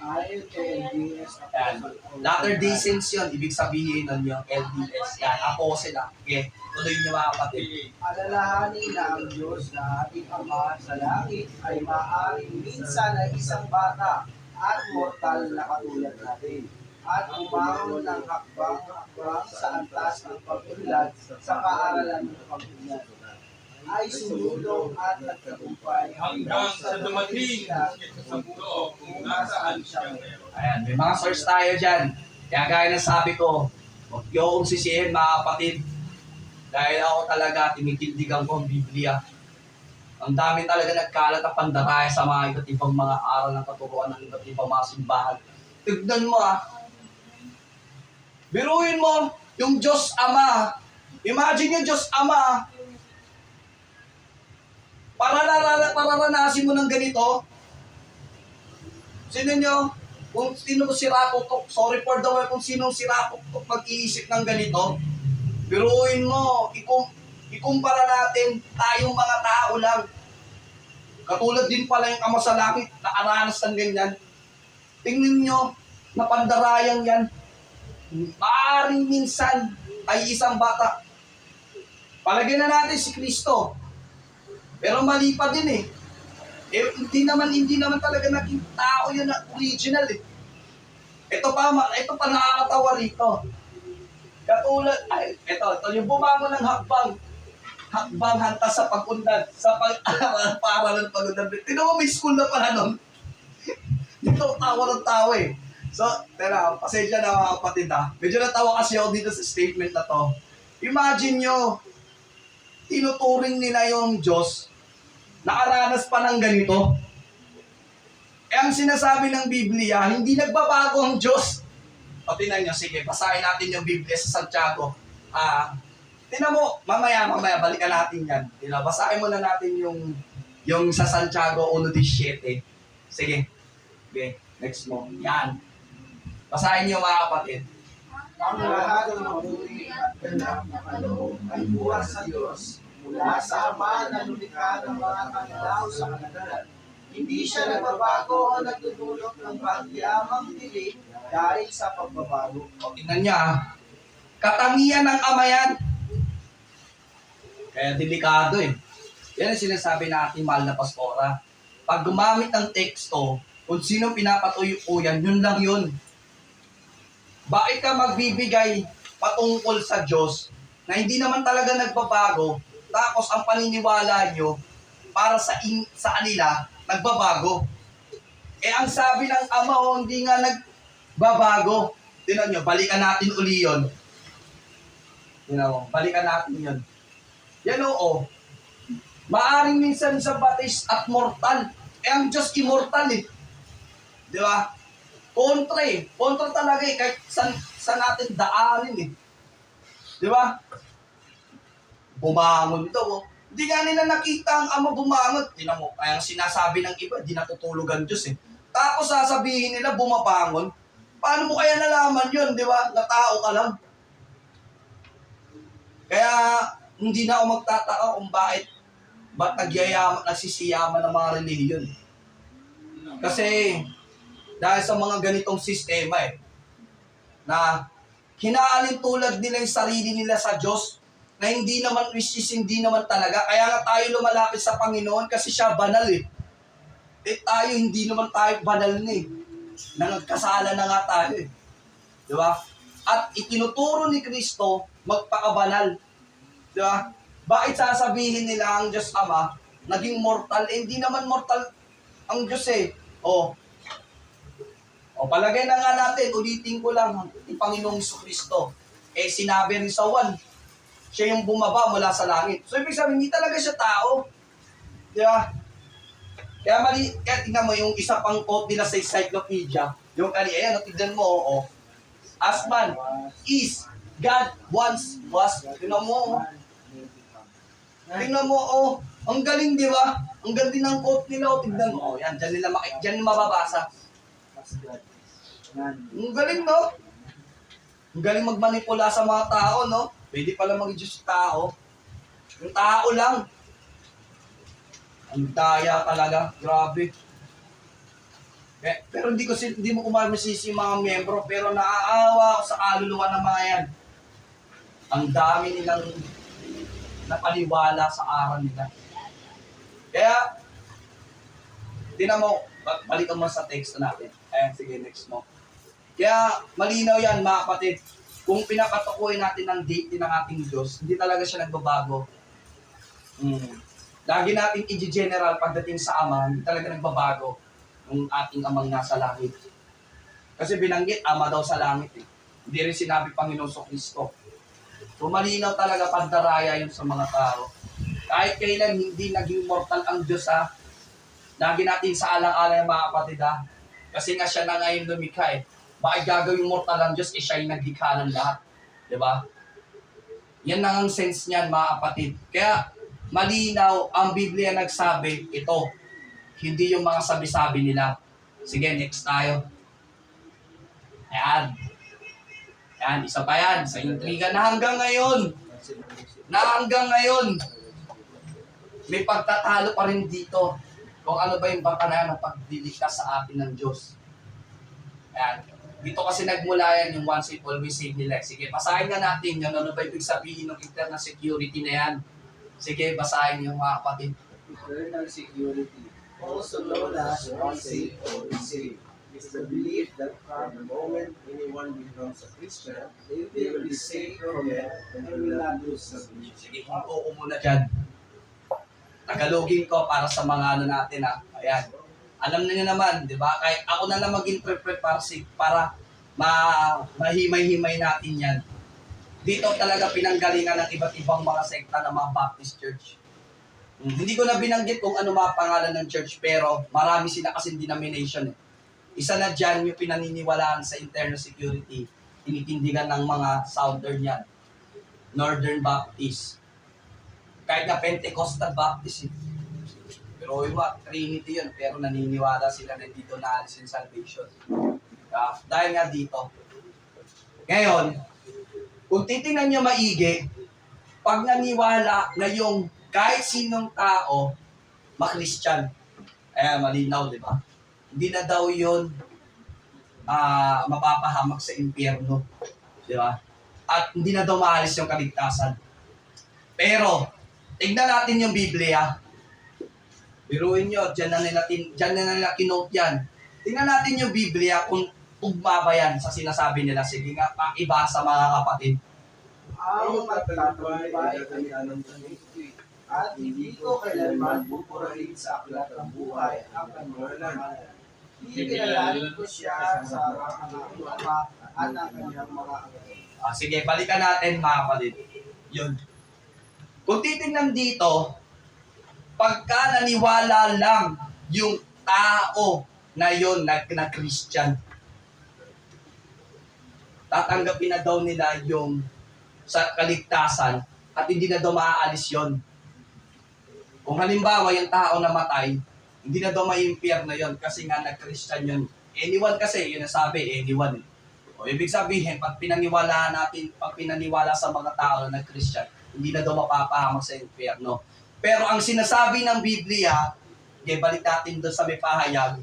Ayon kay LDS Yan. Latter-day Saints yun. Ibig sabihin nun yung LDS. Yan. Ako sila. Okay. Tuloy nyo mga kapatid. alalahanin na ang Diyos na ating Ama sa langit ay maaaring minsan ay isang bata at mortal na katulad natin at umangon ng hakbang sa antas ng pag-unlad sa kaaralan ng pag-unlad ay sumulong at nagtagumpay hanggang sa dumating siya sa mundo kung nasaan siya ngayon. Ayan. May mga source tayo dyan. Kaya gaya ng sabi ko, huwag niyo akong sisihin mga kapatid. Dahil ako talaga, tinitindigan ko ang Biblia. Ang dami talaga nagkalat at pandaraya sa mga iba't ibang mga aral ng katuruan ng iba't ibang mga simbahan. Tignan mo biruin mo, yung Diyos Ama. Imagine yung Diyos Ama. Pararanasin mo ng ganito. Sino nyo? Kung sino si Raputok, sorry for the word, kung sino si Raputok mag-iisip ng ganito, biruin mo, ikumpara natin, tayong mga tao lang. Katulad din pala yung Ama sa langit, nakaranas ng ganyan. Tingnan nyo, napandarayang yan. Maaring minsan ay isang bata. Palagay na natin si Kristo. Pero mali pa din eh. Hindi naman talaga naging tao yun na original eh. Ito pa nakakatawa rito. Katulad, ito yung bumangon ng hakbang hantas sa pag-unlad, sa paaralan ng pag-unlad. Tingnan mo, may school na pala nun. Dito, tawa ng tawa eh. So, pasensya na mga kapatid Medyo natawa kasi ako dito sa statement na to. Imagine nyo, tinuturing nila yung Diyos, nakaranas pa ng ganito. Ang sinasabi ng Biblia, hindi nagbabago ang Diyos. O tingnan nyo, sige, basahin natin yung Biblia sa Santiago. Tingnan mo, mamaya, balikan natin yan. Basahin muna natin yung sa Santiago 1:17. Sige. Okay, next mo. Yan. Basahin niyo mga kapatid. ang lahat ng mabuti at ganap na kaloob ay buwas sa Diyos mula sa Ama na lumikha ng mga kanilaw sa kanagalan. Hindi siya nagbabago o nagdudulot ng pagyamang dilim dahil sa pagbabago. O, tingnan niya. Katangian ng Ama yan. Kaya delikado eh. Yan ang sinasabi natin, mahal na pastora. Pag gumamit ng teksto, kung sino pinapatuyo po yan, yun lang yun. Bakit ka magbibigay patungkol sa Diyos na hindi naman talaga nagbabago, tapos ang paniniwala nyo para sa kanila, nagbabago. Ang sabi ng Ama, hindi nga nagbabago. Tingnan nyo, balikan natin uli yun. Tingnan mo, balikan natin yun. Yan oo. Maaring minsan sa batis at mortal. Ang Diyos immortal eh. Di ba? Kontra eh. Kontra talaga eh. Kahit sa natin daanin eh. Di ba? Bumangon daw. Hindi nga nila nakita ang Ama bumangon. Tingnan mo, kaya sinasabi ng iba, di natutulog ang Diyos eh. Tapos sasabihin nila bumabangon. Paano mo kaya nalaman yun, di ba? Na tao ka lang. Kaya hindi na ako magtataka kung ba't nagsisiyaman ng mga relihiyon. Kasi dahil sa mga ganitong sistema na hinaalin tulad nila yung sarili nila sa Diyos na hindi naman, which is hindi naman talaga. Kaya nga tayo lumalapit sa Panginoon kasi siya banal eh. Tayo, hindi naman tayo banal na eh. Nagkasala na nga tayo eh. Di ba? At itinuturo ni Kristo magpakabanal. Di ba? Bakit sasabihin nila ang Diyos Ama naging mortal? Hindi naman mortal ang Diyos eh. Palagay na nga natin, ulitin ko lang, yung Panginoong Jesucristo. Sinabi rin sa 1, siya yung bumaba mula sa langit. So, ibig sabihin, hindi talaga siya tao. Di ba? Kaya tingnan mo yung isa pang quote nila sa encyclopedia, yung ayan, tignan mo, as man is, God once was. Tingnan mo, ang galing, di ba? Ang galing ng quote nila, tignan mo, yan, dyan mababasa. Ang galing, no? Ang galing magmanipula sa mga tao, no? Pwede pala mag-Diyos tao. Yung tao lang. Ang daya talaga. Grabe. Pero hindi mo kumamasisi yung mga miyembro, pero naaawa ako sa kaluluwa ng mga yan. Ang dami nilang napaniwala sa aral nila. Kaya, tinan mo, balikan mo sa text natin. Ayan, sige, next mo. Kaya, malinaw yan, mga kapatid. Kung pinapatukuyin natin ang date ng ating Diyos, hindi talaga siya nagbabago. Lagi natin i-general pagdating sa Ama, hindi talaga nagbabago ng ating Amang nasa langit. Kasi binanggit, Ama daw sa langit. Hindi rin sinabi Panginoon Kristo. So malinaw talaga pandaraya yun sa mga tao. Kahit kailan hindi naging mortal ang Diyos, lagi natin sa alang-alang mga kapatid, kasi nga siya na ngayon lumikha eh. Bakit gagawing mortal ang Diyos, siya yung naglikha ng lahat. Diba? Yan ang sense niyan mga kapatid. Kaya malinaw ang Biblia nagsabi, ito, hindi yung mga sabi-sabi nila. Sige, next tayo. Ayan. Ayan, isa pa yan. Sa intriga na hanggang ngayon. May pagtatalo pa rin dito. Kung ano ba yung bangkanayan ng pagdiligtas sa atin ng Diyos. Ayan. Dito kasi nagmula yan yung once save, always save nila. Sige, basahin nga natin yun. Ano ba ibig sabihin ng internal security na yan? Sige, basahin yung mga kapatid. Eternal security, also known as once saved, always saved, is the belief that from the moment anyone becomes a Christian, they will be saved from it and will not lose salvation. Sige, hinto ko muna dyan. Tagalogin ko para sa mga natin Ayan. Alam niyo naman, di ba? Kahit ako na lang mag-interpret para mahimay-himay natin yan. Dito talaga pinanggalingan ng iba't ibang mga sekta ng mga Baptist Church. Hindi ko na binanggit kung ano mga pangalan ng church, pero marami sila kasing denomination. Isa na dyan yung pinaniniwalaan sa internal security, tinitindigan ng mga Southern yan. Northern Baptist. Kahit na Pentecostal Baptist. Pero Trinity yun, pero naniniwala sila na dito naalis yung salvation. Dahil nga dito. Ngayon, kung titingnan nyo maigi, pag naniwala na yung kahit sinong tao, ma-Christian, malinaw, di ba? Hindi na daw yun mapapahamak sa impyerno. Di ba? At hindi na daw maalis yung kaligtasan. Pero, tignan natin yung Biblia. Biruin nyo, dyan na nila kinote yan. Tingnan natin yung Biblia kung tugma ba yan sa sinasabi nila. Sige nga, pakibasa mga kapatid. Ang magtatagumpay ay anong tanito, at hindi ko kailanman pupurahin sa aklat ng buhay ang kanyang pangalan. Ikinalangin ko siya sa kanyang ama at ang kanyang mga anak. Sige, balikan natin mga kapatid. Yun. Kung titingnan dito, pagka naniwala lang yung tao na yun na Christian, tatanggapin na daw nila yung sa kaligtasan at hindi na daw maaalis yun. Kung halimbawa yung tao na matay, hindi na daw ma-impyerno yun kasi nga nag-Christian yun. Anyone kasi, yun nasabi, anyone. O ibig sabihin, pag pinaniwala sa mga tao na nag-Christian, hindi na daw mapapahamak sa impyerno. Pero ang sinasabi ng Biblia, balik natin doon sa may pahayag,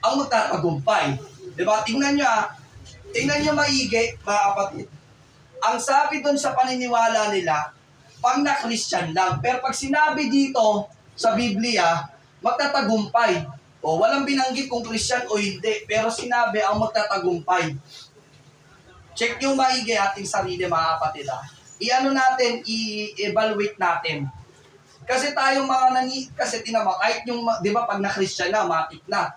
ang magtatagumpay. Diba? Tingnan nyo maigi, mga kapatid. Ang sabi doon sa paniniwala nila, pag na-Christian lang. Pero pag sinabi dito sa Biblia, magtatagumpay. O walang binanggit kung Christian o hindi. Pero sinabi ang magtatagumpay. Check nyo maigi ating sarili, mga kapatid. I-ano natin, i-evaluate natin. Kasi tayong mga kasi tinama, kahit yung, di ba, pag na-Christian na, matik na,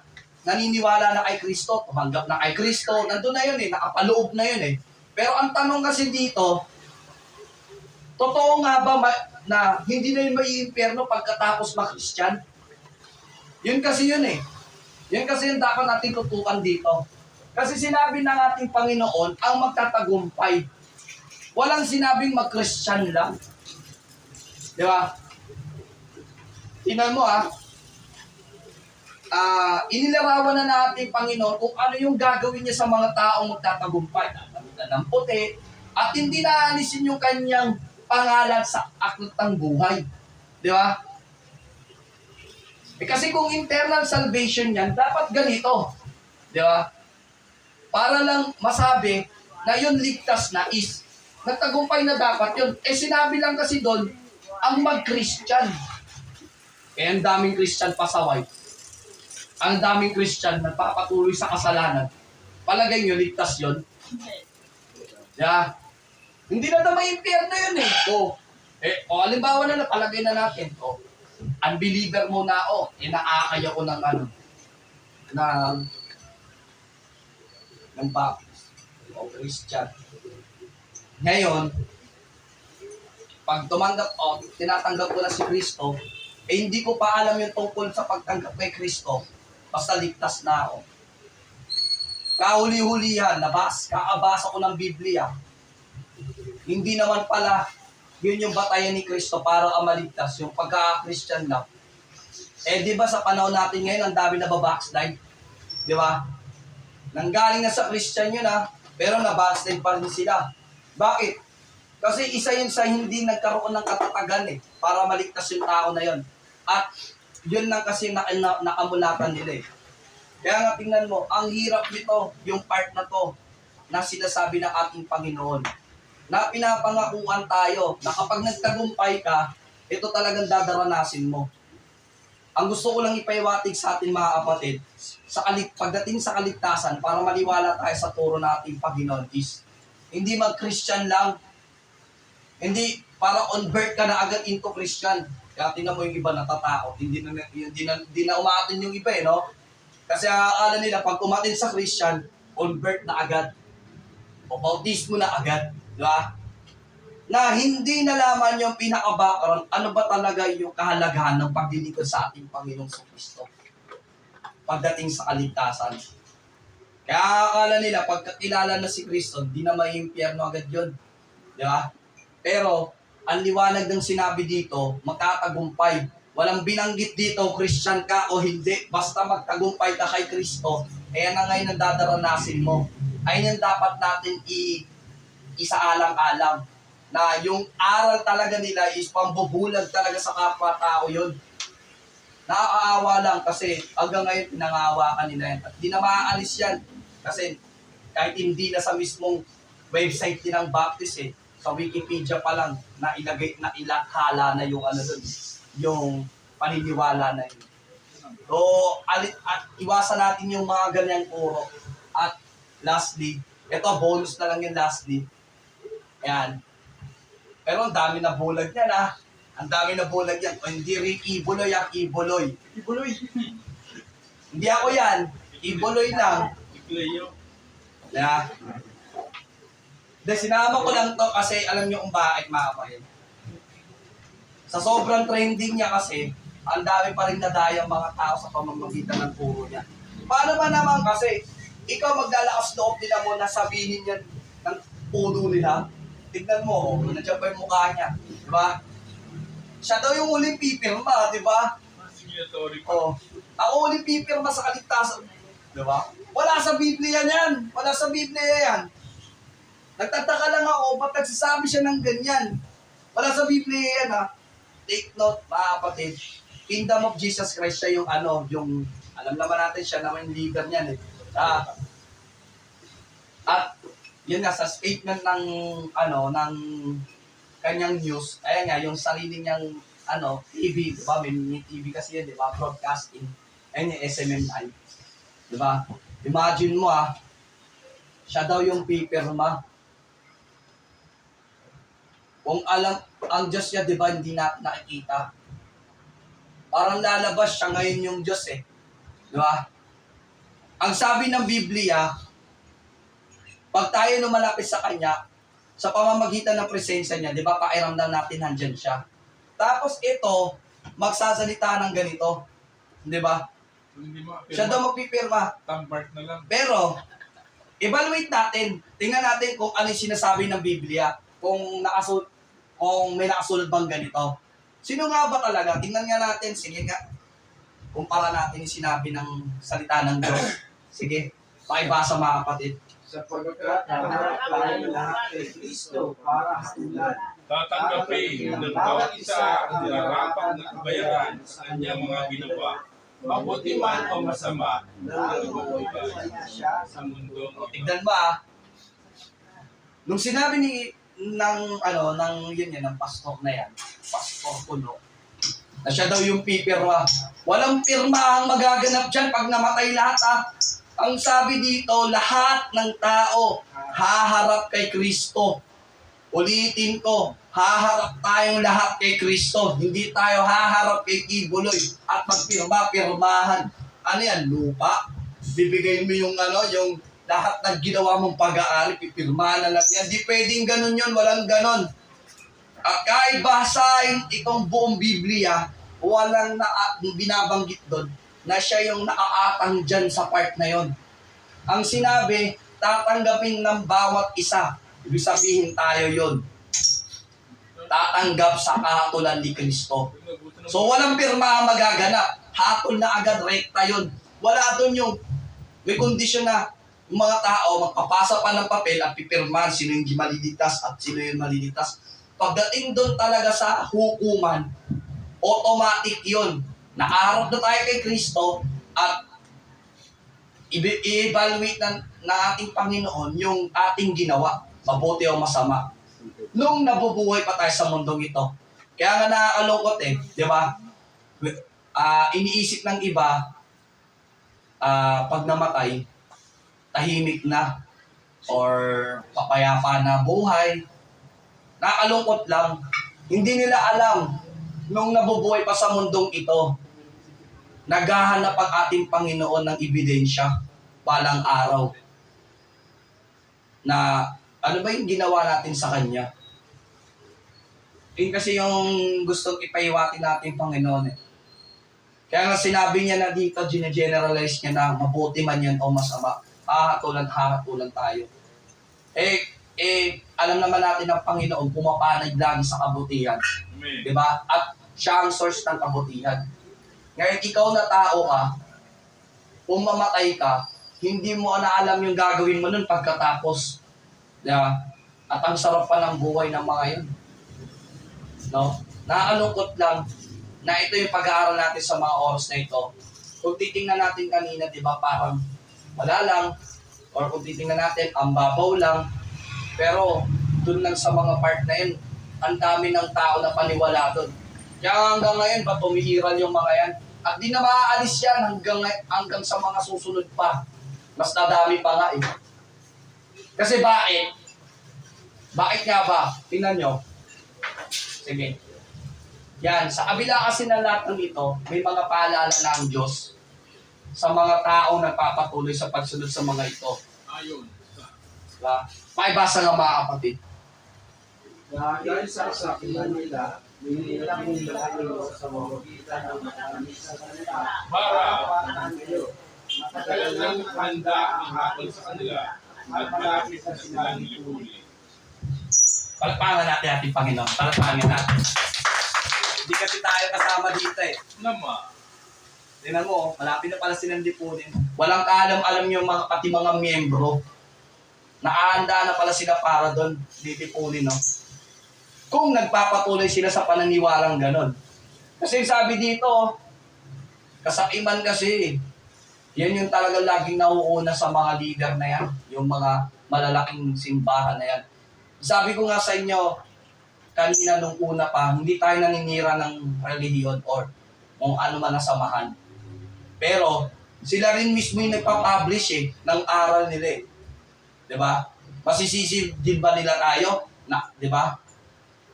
naniniwala na kay Kristo, tumanggap na kay Kristo, nandun na yun nakapaloob na yun Pero ang tanong kasi dito, totoo nga ba na hindi na yun mai-impyerno pagkatapos ma-Christian? Yun kasi yun Yun kasi yung dapat natin tutukan dito. Kasi sinabi ng ating Panginoon, ang magtatagumpay. Walang sinabing mag-Christian lang. Di ba? Tingnan mo inilarawan na natin, Panginoon, kung ano yung gagawin niya sa mga taong magtatagumpay. Tatamitan ng puti, at hindi naalisin yung kanyang pangalan sa aklat ng buhay. Di ba? Kasi kung internal salvation yan, dapat ganito. Di ba? Para lang masabi na yun ligtas na is nagtagumpay na dapat yun. Sinabi lang kasi doon, ang mag-Christian. Kaya ang daming Christian pasaway. Ang daming Christian nagpapatuloy sa kasalanan. Palagay nyo, ligtas yun? Yeah. Hindi na naman impyerno yun eh. Halimbawa na napalagay na natin. Unbeliever mo na inaakay ako ng ng Baptist o Christian. Ngayon, pag tinatanggap ko na si Kristo, hindi ko pa alam yung tungkol sa pagtanggap kay Kristo, basta ligtas na ako. Kahuli-hulihan, kakabasa ko ng Biblia, hindi naman pala yun yung batayan ni Kristo para maligtas, yung pagka-Christian lang. Di ba sa panahon natin ngayon, ang dami na backslide? Di ba? Nanggaling na sa Christian yun pero na-backslide pa rin sila. Bakit? Kasi isa yun sa hindi nagkaroon ng katatagan para maligtas yung tao na yun. At yun lang kasi nakamulatan nila Kaya nga tingnan mo, ang hirap nito, yung part na to, na sinasabi ng ating Panginoon. Na pinapangakuan tayo, na kapag nagtagumpay ka, ito talagang dadaranasin mo. Ang gusto ko lang ipaiwatig sa ating mga kapatid, pagdating sa kaligtasan, para maniwala tayo sa turo ng ating Panginoon is, hindi mag-Christian lang, hindi para convert ka na agad into Christian. Kaya tingnan mo yung iba natatakot, hindi na umaatin yung iba no? Kasi akala nila, pag umatin sa Christian, convert na agad. O bautismo na agad. Di ba? Na hindi nalaman yung pinaka-background, ano ba talaga yung kahalagahan ng paglilingkod sa ating Panginoong Kristo pagdating sa kaligtasan. Kaya akala nila, pagkakilala na si Kristo, di na may impyerno agad yun. Di ba? Pero, ang liwanag ng sinabi dito, magtatagumpay. Walang binanggit dito, Christian ka o hindi. Basta magtagumpay ka kay Kristo, ayan na ngayon ang dadaranasin mo. Ayun yung dapat natin isaalang-alang. Na yung aral talaga nila is pambubulag talaga sa kapwa-tao yun. Nakakaawa lang kasi hanggang ngayon pinangahawakan nila yan. At di na maaalis yan. Kasi kahit hindi na sa mismong website din ng Baptist sa Wikipedia pa lang na ilathala na yung dun, yung paniniwala na yun. So, iwasan natin yung mga ganyang puro. At lastly, ito bonus na lang yung lastly. Ayan. Pero ang dami na bulag yan Ang dami na bulag yan. O hindi rin Ibuloy Ibuloy. Ibuloy. Hindi ako yan. Ibuloy lang. Ibuloy. Sinama ko lang to kasi alam niyo kung bakit mga kapatid. Sa sobrang trending niya kasi, ang dami pa rin nadayang mga tao sa pamamagitan ng puro niya. Paano ba naman kasi, ikaw maglalakas loob nila mo na sabihin yan ng puno nila? Tignan mo, nandiyan pa yung mukha niya. Diba? Siya daw yung uling pipirma, diba? Signatory pa. Ako uling pipirma sa kaligtasan. Diba? Wala sa Biblia yan. Wala sa Biblia yan. Nagtataka lang ako, ba't nagsasabi siya ng ganyan? Wala sa Biblia yan Take note, mga kapatid. Kingdom of Jesus Christ siya yung yung, alam naman natin siya naman yung leader niyan At, yun nga, sa statement ng kanyang news, ayan nga, yung sarili niyang, TV, di ba? May TV kasi yan, di ba? Broadcasting. Ayan yung SMNI. Di ba? Imagine mo, siya daw yung pipirma. Kung alam, ang Diyos niya, di ba, hindi natin nakikita. Parang lalabas siya ngayon yung Diyos Di ba? Ang sabi ng Biblia, pag tayo lumalapit sa Kanya, sa pamamagitan ng presensya niya, di ba, pakiramdam natin nandyan siya. Tapos ito, magsasalita ng ganito. Di ba? Hindi mo Siya daw magpipirma. Tambart na lang. Pero, evaluate natin. Tingnan natin kung ano yung sinasabi ng Biblia. Kung may nakasulat bang ganito. Sino nga ba talaga? Tingnan nga natin. Sige nga. kumpara natin yung sinabi ng salita ng Diyos. Sige, pakibasa mga kapatid. Sapagkat naharap tayo lahat kay Kristo para hatulan. Tatanggapin ng bawat isa ang narapat na kabayaran sa kanyang mga ginawa, mabuti man o masama, na ibubuhay Siya sa mundo. Tignan mo nung sinabi ng yun yan, ng pastor na yan, Pastor Puno, na siya daw yung pipirma. Walang pirma ang magaganap dyan pag namatay lahat Ang sabi dito, lahat ng tao haharap kay Kristo. Ulitin ko, haharap tayong lahat kay Kristo. Hindi tayo haharap kay Kibuloy at magpirma-pirmahan. Ano yan, lupa? Bibigay mo yung yung lahat ng ginawa mong pag-aari, pipirmahan na lang yan. Di pwedeng ganun yun, walang ganun. At kahit basahin itong buong Biblia, walang binabanggit doon na siya yung naaatang dyan sa part na yon. Ang sinabi, tatanggapin ng bawat isa. Ibig sabihin tayo yon. Tatanggap sa kahatulan ni Kristo. So walang pirma ang magaganap. Hatol na agad, rekta yun. Wala doon yung may kondisyon na yung mga tao magpapasa pa ng papel at pipirmahan sino yung maliligtas at sino yung maliligtas. Pagdating doon talaga sa hukuman, automatic yun. Nakaharap na tayo kay Kristo at i-evaluate na ating Panginoon yung ating ginawa, mabuti o masama. Nung nabubuhay pa tayo sa mundong ito. Kaya nga nakakalungkot di ba? Iniisip ng iba, pag namatay, tahimik na or papayapa na buhay. Nakakalungkot lang. Hindi nila alam nung nabubuhay pa sa mundong ito, naghahanap ang ating Panginoon ng ebidensya balang araw na ano ba yung ginawa natin sa Kanya. Yun kasi yung gustong ipahiwatin natin Panginoon Kaya nga sinabi niya na dito, generalize niya na mabuti man yan o masama, hahatulan tayo. Alam naman natin ng Panginoon, pumapanag lagi sa kabutihan. Amen. Diba? At siya ang source ng kabutihan. Ngayon, ikaw na tao ka, kung mamatay ka, hindi mo na alam yung gagawin mo nun pagkatapos. Diba? At ang sarap pa ng buhay ng mga yun. No? Nakakalungkot lang na ito yung pag-aaral natin sa mga oras na ito. Kung titingnan natin kanina, di ba, parang wala lang. Or kung titingnan natin, ang babaw lang. Pero, dun lang sa mga part na yun, ang dami ng tao na paniwala dun. Kaya hanggang ngayon, patumihiran yung mga yan. At di na maaalis yan hanggang sa mga susunod pa. Mas nadami pa nga Kasi bakit? Bakit nga ba? Tingnan nyo. Sige. Yan, sa kabila kasi ng lahat ng ito, may mga paalala na ang Diyos sa mga taong nagpapatuloy sa pagsunod sa mga ito. Ayon. Diba? Pakibasa nga mga kapatid. Dahil sa kasakiman nila, ninilang nila kayo sa mamagitan ng marami sa kanila. Para Kapatan kayo. matagal nang handa ang hatol sa kanila at malapit na silang lihuli. Palakpakan natin ating Panginoon. Palakpakan natin. Hindi kasi tayo kasama dito Nama. Tingnan mo, malapit na pala silang lipunin. Walang kaalam-alam yung pati mga miyembro. Nakahanda na pala sila para doon lilipunin, Kung nagpapatuloy sila sa pananiwalang ganon. Kasi sabi dito, kasakiman kasi, yan yung talagang laging nauuna sa mga leader na yan, yung mga malalaking simbahan na yan. Sabi ko nga sa inyo, kanina nung una pa, hindi tayo naninira ng relihiyon or kung ano man ang samahan. Pero, sila rin mismo yung nagpa-publish ng aral nila Diba? Masisisi din ba nila tayo? Diba?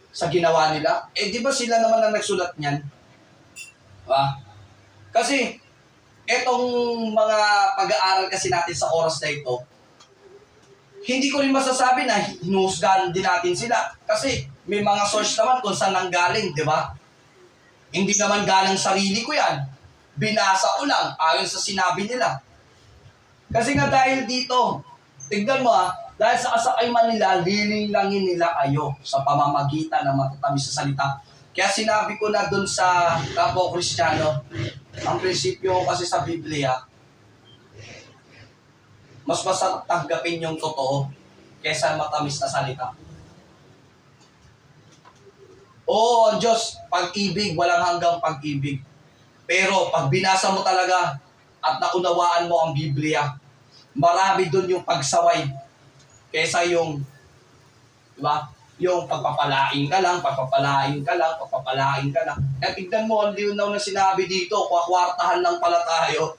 Sa ginawa nila? Di ba sila naman ang nagsulat niyan? Diba? Kasi, etong mga pag-aaral kasi natin sa oras na ito, hindi ko rin masasabi na hinuhusgahan din natin sila. Kasi may mga source naman kung saan nanggaling, di ba? Hindi naman galang sarili ko yan. Binasa ko lang ayon sa sinabi nila. Kasi nga dahil dito, tignan mo dahil sa kasakaiman nila, lilingangin nila kayo sa pamamagitan ng matatamis sa salita. Kaya sinabi ko na dun sa kapwa Kristiyano, Ang prinsipyo kasi sa Biblia, mas masarap tanggapin yung totoo kaysa matamis na salita. Oo, ang Diyos, pag-ibig, walang hanggang pag-ibig. Pero pag binasa mo talaga at naunawaan mo ang Biblia, marami doon yung pagsaway kaysa yung, di ba? Yung pagpapalain ka lang, pagpapalain ka lang, pagpapalain ka lang. Kaya tignan mo, ang liunaw na sinabi dito, kwakwartahan lang pala tayo.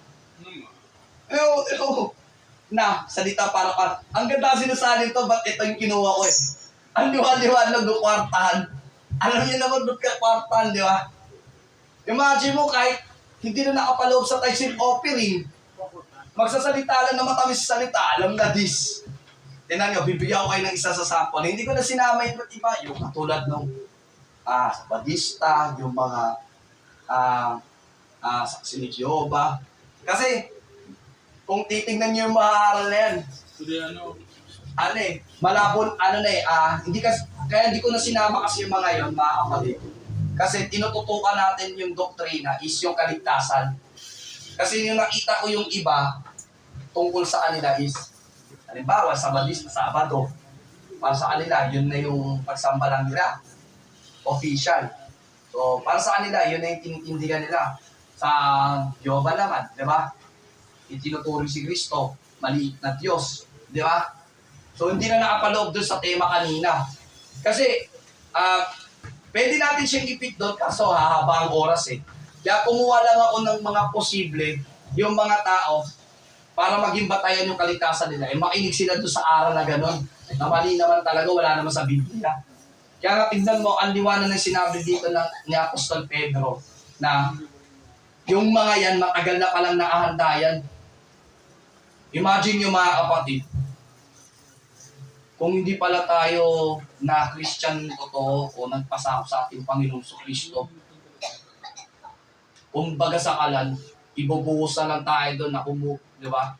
Na, salita para ka. Ang ganda sinasabi to, ba't ito yung kinuha ko eh? Ang liwan-liwanag ng kwartahan. Alam niyo naman ba't ka kwartahan, di ba? Imagine mo kahit hindi na nakapaloob sa Tyson offering, magsasalita lang na matamis sa salita, alam na this. Tingnan nyo, bibigyan ko kayo ng isa sa sample. Hindi ko na sinama yung iba, yung katulad ng Badista, yung mga saksi ni Jehovah. Kasi, kung titingnan nyo yung mga aral na yan, malabon, kaya hindi ko na sinama kasi yung mga yon, mga kapatid. Kasi tinututukan natin yung doktrina is yung kaligtasan. Kasi yung nakita ko yung iba, tungkol sa kanila is, halimbawa, sa Badista, sa Abado, para sa kanila, yun na yung pagsambalang nila. Official. So, para sa kanila, yun na yung tinitindigan nila. Sa Jehovah naman, di ba? Itinuturing si Kristo, maliit na Diyos. Di ba? So, hindi na nakapaloob doon sa tema kanina. Kasi, pwede natin siyang ipit doon, kaso hahaba ang oras eh. Kaya kumuha lang ako ng mga posible, yung mga tao, para maging batayan yung kaligtasan nila. Makinig sila doon sa aral na gano'n. Na mali naman talaga, wala naman sa Biblia. Kaya nga tignan mo, ang liwanag na sinabi dito ni Apostol Pedro, na yung mga yan, matagal na palang nakahanda yan. Imagine yung mga kapatid, kung hindi pala tayo na Christian totoo o nagpasakop sa ating Panginoong Kristo, kung baga sa kalan, ibubuhusan lang tayo doon na di ba?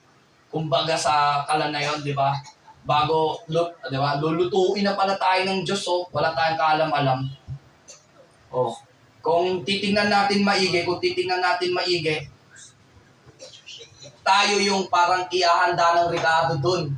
Kung baga sa kalan na yon, di ba? Bago, di ba? Lulutuin na pala tayo ng Diyos, wala tayong kaalam-alam. Kung titingnan natin maigi, tayo yung parang iahanda ng regalo doon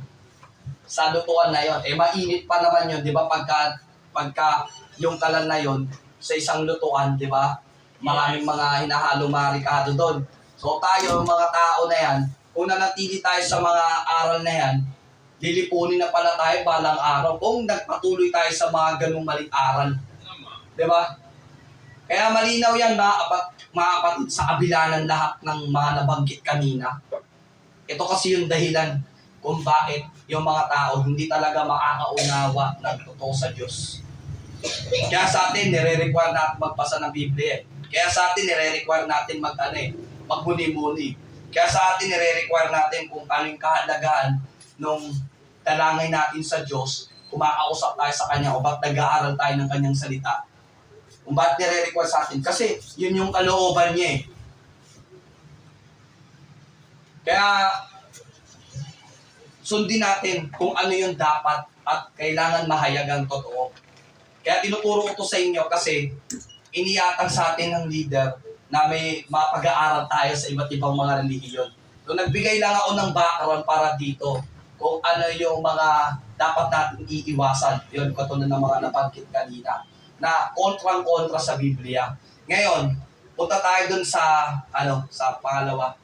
sa lutuan na yon. Mainit pa naman yun, di ba? Pagka yung kalan na yon sa isang lutuan, di ba? Maraming mga hinahalo mga regalo doon. So tayo, mga tao na yan, kung nanatili tayo sa mga aral na yan, lilipunin na pala tayo balang araw kung nagpatuloy tayo sa mga ganung maling aral. Di ba? Kaya malinaw yan, mga kapatid, sa kabila ng lahat ng mga nabanggit kanina. Ito kasi yung dahilan kung bakit yung mga tao hindi talaga makakaunawa ng totoo sa Diyos. Kaya sa atin, nire-require natin magbasa ng Biblia. Kaya sa atin, nire-require natin magmuni-muni. Kaya sa atin, nire-require natin kung anong kahalagahan nung dalangin natin sa Diyos, kumakausap tayo sa Kanya o ba't nag-aaral tayo ng Kanyang salita. Kung ba't nire-require sa atin. Kasi yun yung kalooban niya eh. Kaya sundin natin kung ano yung dapat at kailangan mahayagang totoo. Kaya tinuturo ko to sa inyo kasi iniyatang sa atin ng leader na may mapag-aaral tayo sa iba't ibang mga relihiyon. So nagbigay lang ako ng background para dito kung ano yung mga dapat natin iiwasan. Yun, katulad ng mga nabanggit kanina na kontrang-kontra sa Biblia. Ngayon, punta tayo dun sa pangalawa.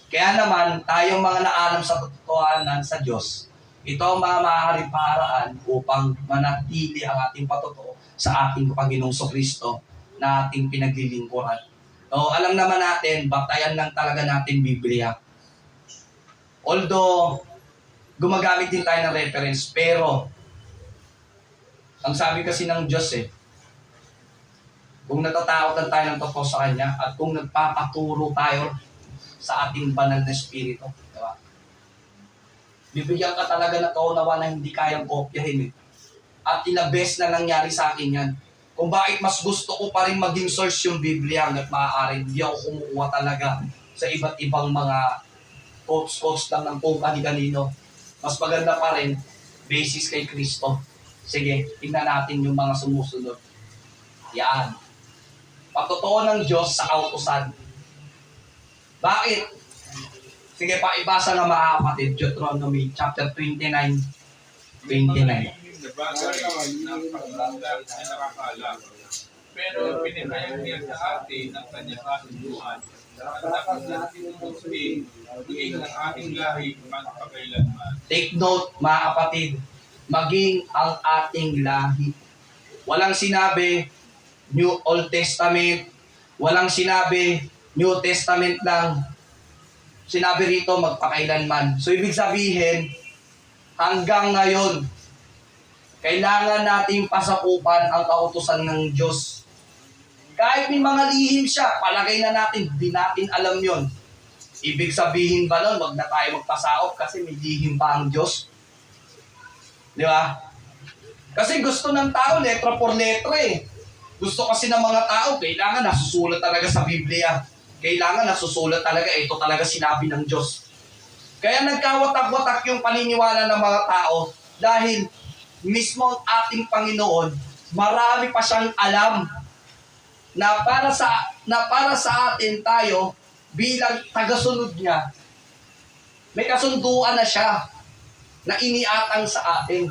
Kaya naman, tayong mga naalam sa totohanan sa Diyos, ito ang mga maaaring paraan upang manatili ang ating patotoo sa ating Panginoong Kristo na ating pinaglilingkuran. So, alam naman natin, batayan lang talaga natin Biblia. Although, gumagamit din tayo ng reference, pero, ang sabi kasi ng Diyos kung natatakot tayo ng totoo sa Kanya, at kung nagpapaturo tayo sa ating banal na espiritu, diba? Bibigyan ka talaga ng kaunawa na hindi kayang kopyahin At ilabes na nangyari sa akin yan. Kung bakit mas gusto ko pa rin maging source yung Biblia hanggat maaari, hindi ako kumukuha talaga sa iba't ibang mga quotes lang ng kung kanino. Mas maganda pa rin, basis kay Kristo. Sige, tingnan natin yung mga sumusunod. Yan. Pagtotoo ng Diyos sa kautusan. Bakit? Sige, paibasa na mga kapatid. Deuteronomy chapter 29. 29. Na bagay na paglalag ay nakakaalam. Pero pinahayag niya sa atin ang kanyang kasunduan at dapat natin itutusin maging ang ating lahi magpakailanman. Take note, mga kapatid, maging ang ating lahi. Walang sinabi New Old Testament, walang sinabi New Testament lang. Sinabi rito magpakailanman. So ibig sabihin, hanggang ngayon, kailangan nating pasakupan ang kautusan ng Diyos. Kahit may mga lihim siya, palagay na natin, di natin alam yon. Ibig sabihin ba nun, wag na tayo magpasakop kasi may lihim pa ang Diyos? Di ba? Kasi gusto ng tao, letra por letra eh. Gusto kasi ng mga tao, kailangan nasusulat talaga sa Biblia. Kailangan nasusulat talaga, ito talaga sinabi ng Diyos. Kaya nagkawatak-watak yung paniniwala ng mga tao dahil mismo ang ating Panginoon, marami pa siyang alam na para sa atin tayo bilang tagasunod niya, may kasunduan na siya na iniatang sa atin.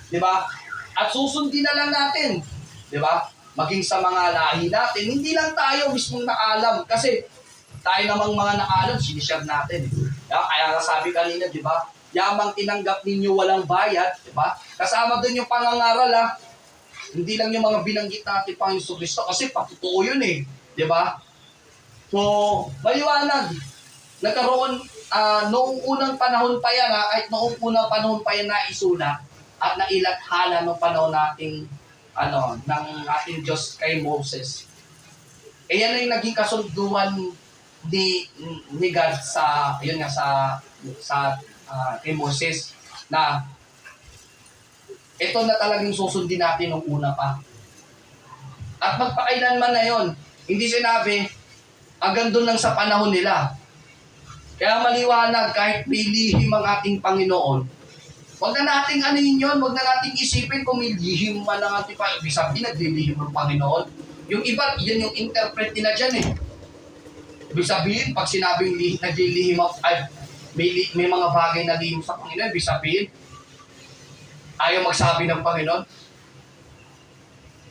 Di ba? At susundin na lang natin. Di ba? Maging sa mga lahi natin, hindi lang tayo mismong nakaalam. Kasi tayo namang mga nakaalam, sinishare natin. Kaya nga sabi kanina, di ba? Yamang tinanggap ninyo walang bayad, di ba? Kasama doon yung pangangaral, ha? Hindi lang yung mga binanggit natin pang Yesu Cristo kasi patutuo yun eh. Di ba? So, maliwanag. Nagkaroon, noong unang panahon pa yan, kahit noong unang panahon pa yan na isulat at nailathala noong panahon nating ng ating Diyos kay Moses. Eh yan ay naging kasunduan ni God sa kay Moses na ito na talagang susundin natin nung una pa. At magpakailanman na yon. Hindi sinabi hanggang doon lang sa panahon nila. Kaya maliwanag kahit pilihim ang ating Panginoon, huwag na nating yun, huwag na nating isipin kung may lihim man ang ating Panginoon. Ibig sabihin, naglilihim ng Panginoon. Yung iba, yan yung interpret nila dyan eh. Ibig sabihin, pag sinabing naglilihim may mga bagay na lihim sa Panginoon, ibig sabihin, ayaw magsabi ng Panginoon.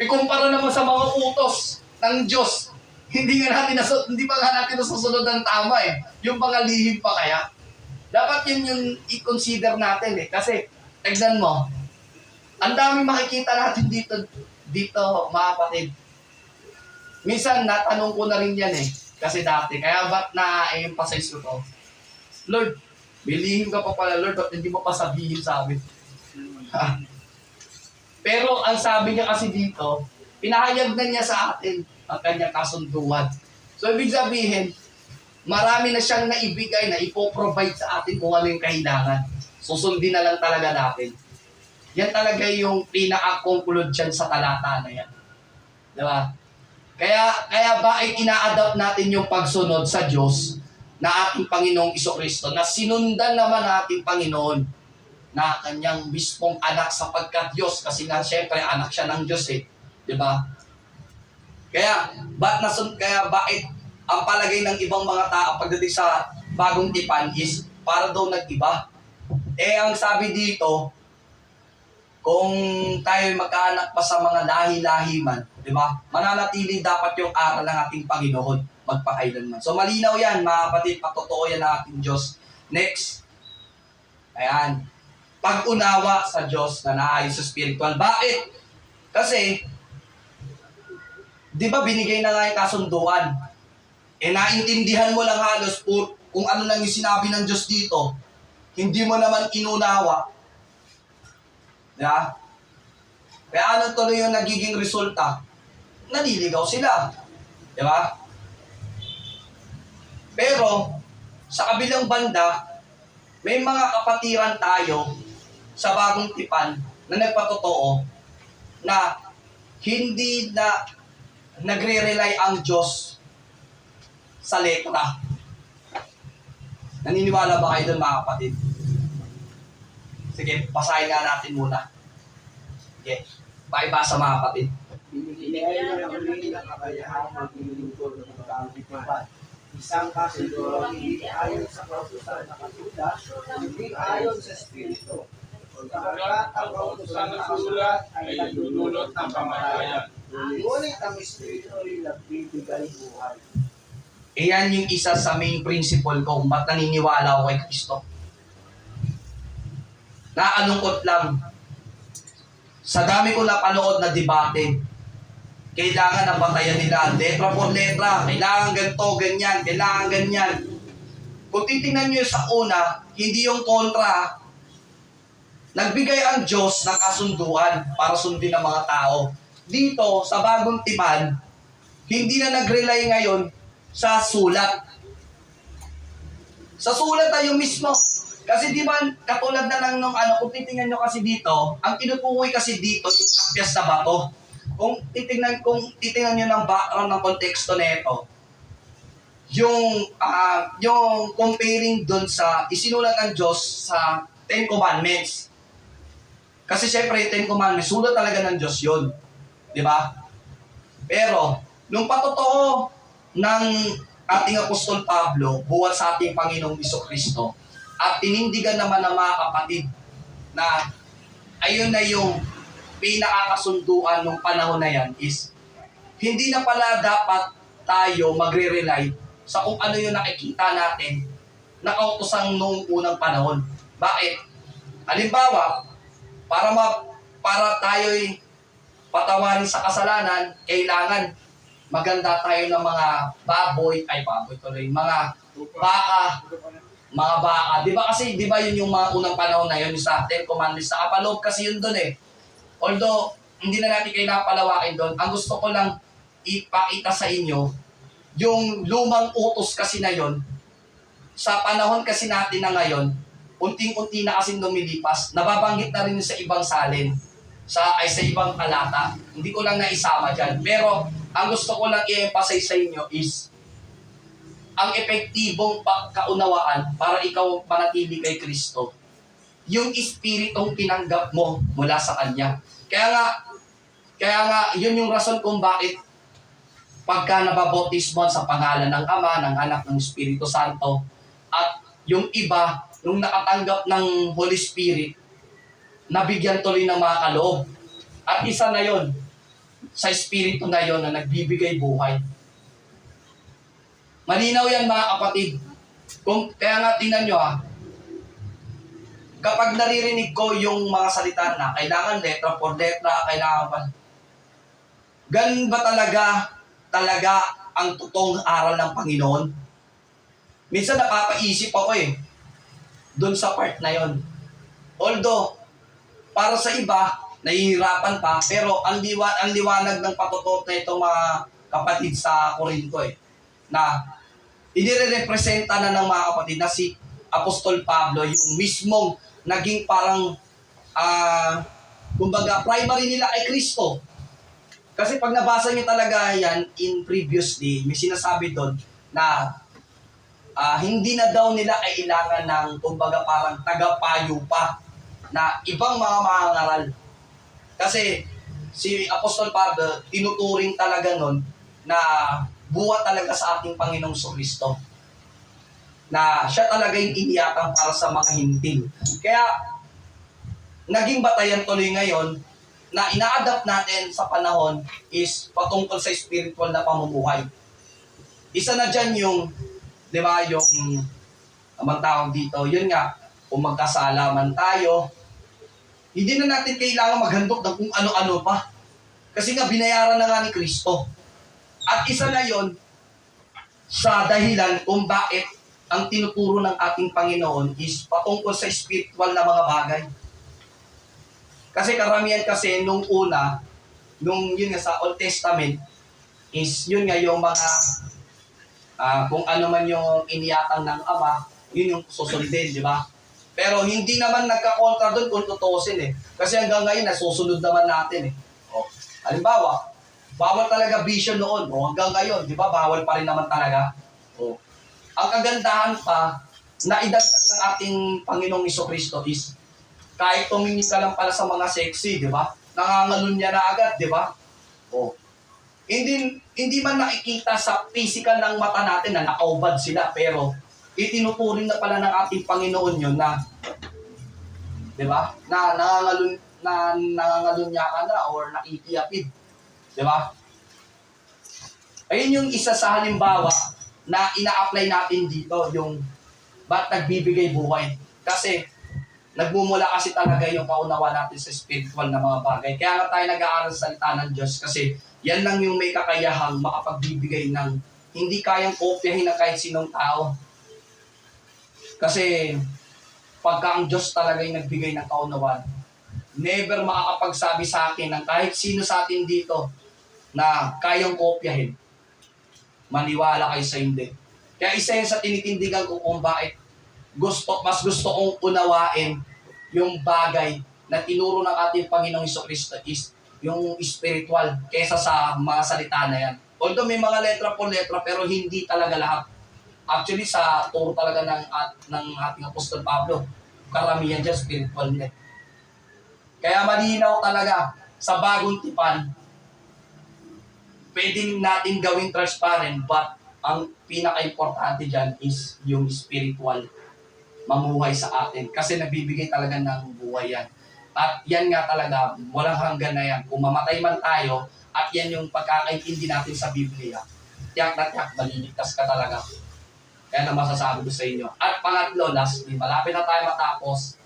Ikumpara naman sa mga utos ng Diyos, hindi pa nga natin nasusunod ng tama eh. Yung mga lihim pa kaya. Dapat yun yung i-consider natin eh. Kasi, tignan mo, ang daming makikita natin dito mga kapatid. Minsan, natanong ko na rin yan eh. Kasi dati, kaya ba't na-emphasize ko to? Lord, bilihim ka pa pala, Lord, ba't hindi mo pa sabihin sa amin? Pero ang sabi niya kasi dito, pinahayag na niya sa atin ang kanyang kasunduan. So, ibig sabihin, marami na siyang naibigay na ipoprovide sa atin kung ano yung kailangan. Susundin na lang talaga natin. Yan talaga yung pinaka-conclude dyan sa talata na yan. Diba? Kaya ba ay ina-adapt natin yung pagsunod sa Diyos na ating Panginoong Jesucristo na sinundan naman nating Panginoon na kanyang mismong anak sapagkat Diyos kasi nga syempre anak siya ng Diyos eh. Diba? Kaya bakit ang palagay ng ibang mga tao pagdating sa bagong tipan is para daw nag-iba. Eh, ang sabi dito, kung tayo magkaanak pa sa mga lahi-lahi man, di ba? Mananatili dapat yung aral ng ating Panginoon magpakailanman. So, malinaw yan, mga kapatid, patotoo yan ng ating Diyos. Next. Ayan. Pag-unawa sa Diyos na naayos sa spiritual. Bakit? Kasi, di ba binigay na nga yung kasunduan? Eh, naintindihan mo lang halos kung ano lang yung sinabi ng Diyos dito. Hindi mo naman inunawa. Diba? Kaya ano tuloy yung nagiging resulta? Naliligaw sila. Diba? Pero, sa kabilang banda, may mga kapatiran tayo sa bagong tipan na nagpatotoo na hindi na nagre-rely ang Diyos sa letra. Naniniwala ba kayo doon mga kapatid? Sige, basahin nga natin muna. Sige, pakibasa mga kapatid. Binigyan ng uli ng kakayahan ng lilingkod ng pagkakipan. Isang kasunduang hindi ayon sa kautusan na kasulat, kundi ayon sa Espiritu. Sapagkat ang kautusan na kasulat ay nagdudulot ng kamatayan. Ngunit ang Espiritu ay nagbibigay buhay. Iyan yung isa sa main principle ko kung ba't naniniwala ako kay Kristo. Naalungkot lang, sa dami ko napanood na debate, kailangan na batayan nila, letra por letra, kailangan ganito, ganyan, kailangan ganyan. Kung titingnan nyo sa una, hindi yung kontra, nagbigay ang Diyos ng kasunduan para sundin ng mga tao. Dito, sa bagong tipan, hindi na nag-rely ngayon sa sulat. Sa sulat tayo mismo. Kasi di ba, katulad na lang nung kung titingnan nyo kasi dito, ang tinutukoy kasi dito, yung tapyas na bato. Kung titingnan nyo ng background ng konteksto nito, yung comparing dun sa isinulat ng Diyos sa Ten Commandments. Kasi syempre, yung Ten Commandments, sulat talaga ng Diyos yun. Di ba? Pero, nung patotoo ng ating Apostol Pablo, buwat sa ating Panginoong Jesucristo, at tinindigan naman ng mga kapatid na ayun na yung pinakakasunduan ng panahon na yan is hindi na pala dapat tayo magre-rely sa kung ano yung nakikita natin na kautusan noong unang panahon. Bakit? Halimbawa, para tayo'y patawarin sa kasalanan, kailangan maganda tayo ng mga mga baka. Di ba kasi, di ba yun yung mga unang panahon na yun sa Ten Commandments, nakapaloob kasi yun doon eh. Although, hindi na natin kailangan palawakin doon. Ang gusto ko lang ipakita sa inyo, yung lumang utos kasi na yun, sa panahon kasi natin na ngayon, unting-unti na kasi lumilipas, nababanggit na rin sa ibang salin, sa ibang talata. Hindi ko lang naisama dyan. Pero, ang gusto ko lang i-emphasize sa inyo is, ang epektibong pagkaunawaan para ikaw manatili kay Kristo, yung espiritong tinanggap mo mula sa Kanya. Kaya nga, yun yung rason kung bakit pagka nababautismo sa pangalan ng Ama, ng Anak, ng Espiritu Santo, at yung iba, nung nakatanggap ng Holy Spirit, nabigyan tuloy ng mga kaloob. At isa na yon sa Espiritu na yon na nagbibigay buhay. Malinaw yan mga kapatid. Kaya nga tingnan nyo kapag naririnig ko yung mga salita na kailangan letra por letra, kailangan pa. Ganun ba talaga ang totoong aral ng Panginoon? Minsan napapaisip ako doon sa part na yon. Although, para sa iba, nahihirapan pa, pero ang liwanag ng patutot na itong mga kapatid sa Corinto na inirepresenta na ng mga kapatid na si Apostol Pablo, yung mismong naging parang kumbaga primary nila ay Kristo. Kasi pag nabasa niyo talaga yan in previously, may sinasabi doon na hindi na daw nila kailangan ng kumbaga parang tagapayo pa na ibang mga mangangaral. Kasi si Apostol Pablo tinuturing talaga nun na buhat talaga sa ating Panginoong Kristo. Na siya talaga yung iniyakang para sa mga hintil. Kaya, naging batayan tuloy ngayon na ina-adapt natin sa panahon is patungkol sa spiritual na pamumuhay. Isa na dyan yung, di ba, yung amang tawag dito, yun nga, kung magkasala man tayo, hindi na natin kailangan maghandok ng kung ano-ano pa. Kasi nga, binayaran na nga ni Kristo. At isa na yon sa dahilan kung bakit ang tinuturo ng ating Panginoon is patungkol sa spiritual na mga bagay. Kasi karamihan kasi nung una, yun nga sa Old Testament, is yun nga yung mga, kung ano man yung iniyatang ng Ama, yun yung susundin, di ba? Pero hindi naman nagkakontra doon kung tutusin Kasi hanggang ngayon, nasusunod naman natin Halimbawa, bawal talaga vision noon. Hanggang ngayon, di ba, bawal pa rin naman talaga. Ang kagandahan pa, na idagdag ng ating Panginoong Jesucristo is, kahit tumingin ka lang pala sa mga sexy, di ba? Nangangalun niya na agad, di ba? Hindi man nakikita sa physical ng mata natin na nakaubad sila, pero itinuturing na pala ng ating Panginoon yun na, di ba? Na nangangalunya ka na or nakikiyapid. Di ba? Ayun yung isa sa halimbawa na ina-apply natin dito, yung ba't nagbibigay buhay. Kasi nagmumula kasi talaga yung kaunawa natin sa spiritual na mga bagay. Kaya nga tayo nag-aaral sa salita ng Diyos kasi yan lang yung may kakayahang makapagbibigay ng hindi kayang kopyahin ng kahit sinong tao. Kasi pagka ang Diyos talaga yung nagbigay ng kaunawaan, never makakapagsabi sa akin ng kahit sino sa atin dito na kayang kopyahin. Maniwala kayo sa hindi. Kaya isa yun sa tinitindigan ko kung bakit mas gusto kong unawain yung bagay na tinuro ng ating Panginoong Jesucristo is yung spiritual kesa sa mga salita na yan. Although may mga letra po letra pero hindi talaga lahat. Actually sa turo talaga ng ating Apostol Pablo, karamihan dyan spiritual net. Kaya malinaw talaga sa bagong tipan, pwedeng natin gawing transparent but ang pinaka-importante dyan is yung spiritual mamuhay sa atin. Kasi nabibigay talaga ng buhay yan. At yan nga talaga, walang hanggan na yan. Kung mamatay man tayo, at yan yung pagkakaintindi natin sa Biblia, tiyak na tiyak, maliligtas ka talaga. Kaya na masasabi ko sa inyo. At pangatlo, lastly, malapit na tayo matapos.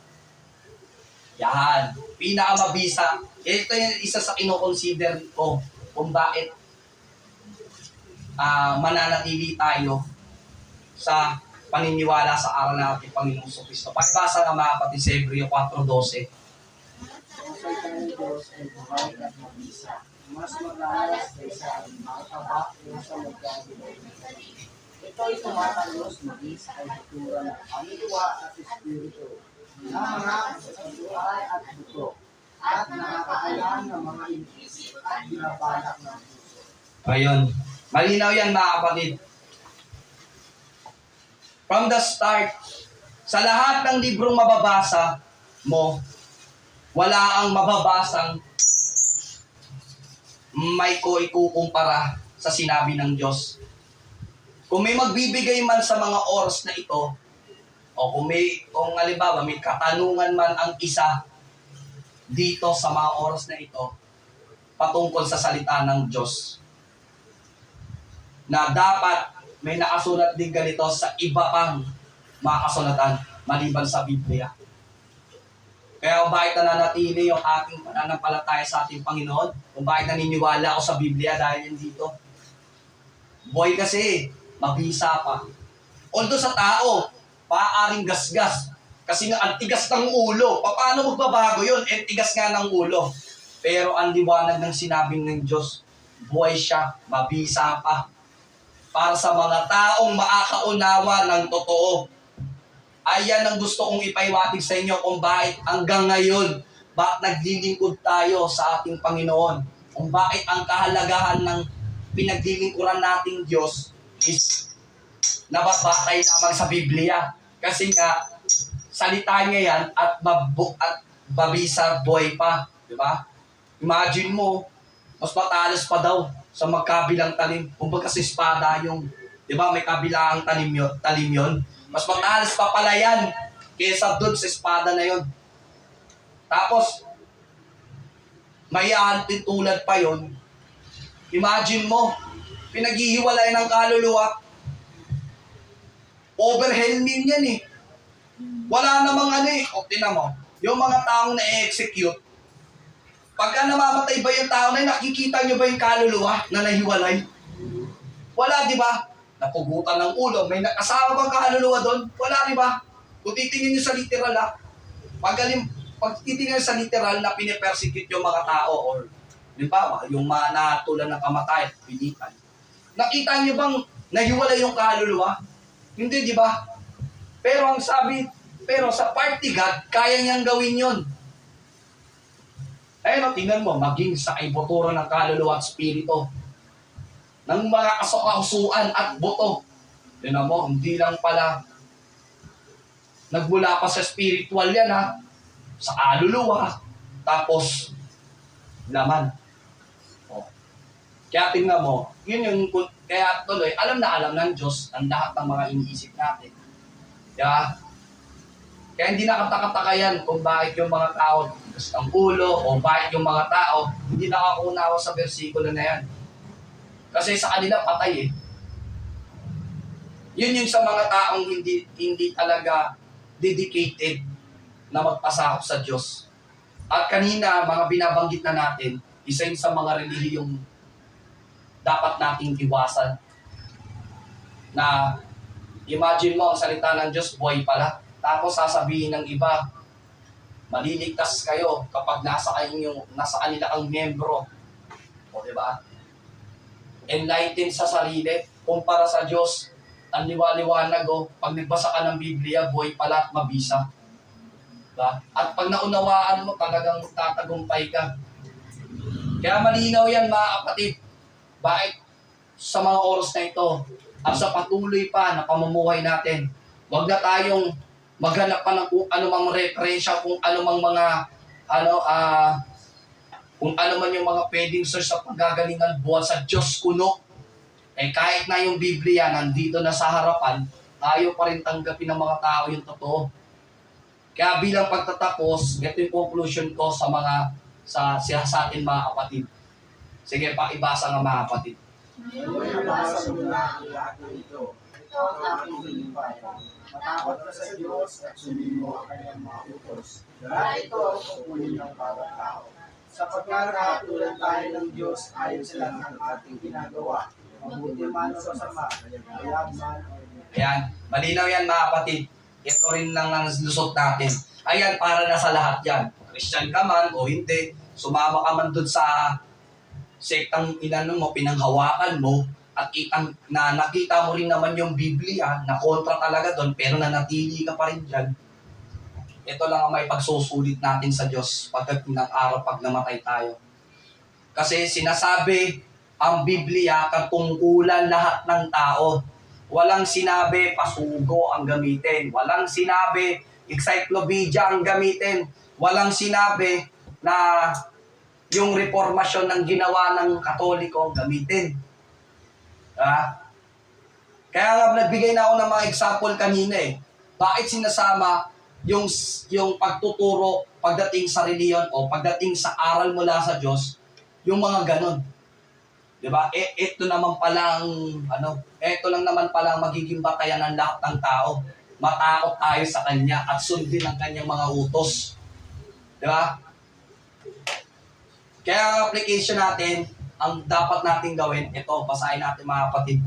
Yan, pinakamabisa. Ito yung isa sa kinoconsider ko kung bakit mananatili tayo sa paniniwala sa aral ng ating Panginoong Jesucristo. Pakibasa nga mga kapatid sa Hebreo 4:12. Ang salita ng Diyos ay buhay at mabisa. Mas matalas kaysa ang mga taba na sa magkabilang. Ito ay tumatagos maging sa kultura ng kaluluwa at espiritu, na mga kasaluay at buto, at nakakaalam ng mga inisip at binabalak ng puso. Ayun. Malinaw yan mga kapatid. From the start, sa lahat ng librong mababasa mo, wala ang mababasang may ikukumpara sa sinabi ng Diyos. Kung may magbibigay man sa mga oras na ito, o kung halimbawa may katanungan man ang isa dito sa mga oras na ito, patungkol sa salita ng Diyos, na dapat may nakasulat din ganito sa iba pang mga kasulatan maliban sa Biblia. Kaya kung bakit nananatili yung aking pananampalataya sa ating Panginoon, kung bakit naniniwala ako sa Biblia dahil yan dito. Boy kasi, mabisa pa. Although sa tao, paaaring gasgas. Kasi nga, ang tigas ng ulo. Paano magbabago yun? Tigas nga ng ulo. Pero ang liwanag ng sinabing ng Diyos, buhay siya, mabisa pa. Para sa mga taong makakaunawa ng totoo. Ayan ang gusto kong ipaiwatig sa inyo kung bakit hanggang ngayon, bakit naglilingkod tayo sa ating Panginoon. Kung bakit ang kahalagahan ng pinaglilingkuran nating Diyos is nababatay lamang sa Biblia. Kasi nga, salita niya yan at babisa boy pa. Diba? Imagine mo, mas matalas pa daw sa magkabilang talim. Kumbaga sa espada yung, di ba, may kabilang talim yun. Mas matalas pa pala yan kaysa doon sa espada na yun. Tapos, may antitulad pa yun. Imagine mo, pinaghihiwalay ng kaluluwa. Overwhelming yan eh. Wala namang o tinan mo, yung mga taong na-execute, pagka namamatay ba yung tao na yun, nakikita nyo ba yung kaluluwa na nahiwalay? Wala, di ba? Napugutan ng ulo. May kasama bang kaluluwa doon? Wala, di ba? Kung titingin nyo sa literal, pag titingin nyo sa literal na pinipersecute yung mga tao or, di ba, yung mga natulan ng kamatay, pinitan. Nakita nyo bang nahiwalay yung kaluluwa? Hindi, di ba? Pero sa party God, kaya niyang gawin yun. Ayun, tingnan mo, maging sa kaibuturan ng kaluluwa at spirito, ng mga kasukasuan at buto. Tingnan mo, hindi lang pala nagmula pa sa spiritual yan sa kaluluwa, tapos laman. Kaya tingnan mo, yun yung, kaya tuloy, alam na alam ng Diyos ang lahat ng mga iniisip natin. Kaya, kaya hindi nakataka yan kung bakit yung mga tao ang ulo o bakit yung mga tao hindi nakakaunawa sa versikulo na yan. Kasi sa kanila patay eh. Yun yung sa mga taong hindi talaga dedicated na magpasakop sa Diyos. At kanina, mga binabanggit na natin, isa yun sa mga relihiyong dapat nating iwasan. Na imagine mo, ang salita ng Diyos, buhay pala. Tapos sasabihin ng iba, maliligtas kayo kapag nasa kanila ang membro. O diba? Enlightened sa sarili, kumpara sa Diyos, ang liwa-liwanag o, pag nagbasa ka ng Biblia, buhay pala at mabisa. Diba? At pag naunawaan mo, talagang tatagumpay ka. Kaya malinaw yan mga kapatid. Bakit sa mga oras na ito, at sa patuloy pa na pamumuhay natin, wag na tayong maghanap pa ng kung anumang referensya, kung anumang mga kung ano man yung mga pwedeng source sa paggagalingan buwan sa Diyos kuno. Eh kahit na yung Biblia nandito na sa harapan, tayo pa rin tanggapin ng mga tao yung totoo. Kaya bilang pagtatapos, ito yung conclusion ko sa atin mga kapatid. Sige, pakibasa nga mga kapatid. Ngayon nabasa mo na ang lahat ng ito. Ito ang aking hinipayan. Matakot ka sa Diyos at sundin mo ang kanyang mga utos. Dahil ito ang kukunin ng bawat tao. Sapagkat nakatulan tayo ng Diyos ayon sa lahat ng ating ginagawa. Mabuti man o masama, mayag man o Ayan, malinaw yan mga kapatid. Ito rin lang ang lusot natin. Ayan, para na sa lahat yan. Christian ka man o hindi, sumama ka man dun sa sektang mo, pinanghawakan mo, at nakita mo rin naman yung Biblia, na kontra talaga doon, pero nanatili ka pa rin dyan. Ito lang ang may pagsusulit natin sa Diyos pagdating ng araw pag namatay tayo. Kasi sinasabi ang Biblia katungkulan lahat ng tao. Walang sinabi pasugo ang gamitin. Walang sinabi encyclopedia ang gamitin. Walang sinabi na yung reformasyon ng ginawa ng Katoliko ang gamitin. Kaya nga nagbigay na ako ng mga example kanina eh. Bakit sinasama yung pagtuturo pagdating sa reliyon o pagdating sa aral mula sa Diyos, yung mga ganon. Diba? Ito naman palang ito lang naman palang magiging batayan ng lahat ng tao. Matakot tayo sa Kanya at sundin ang Kanyang mga utos. Diba? Kaya ang application natin, ang dapat natin gawin, ito, basahin natin mga kapatid.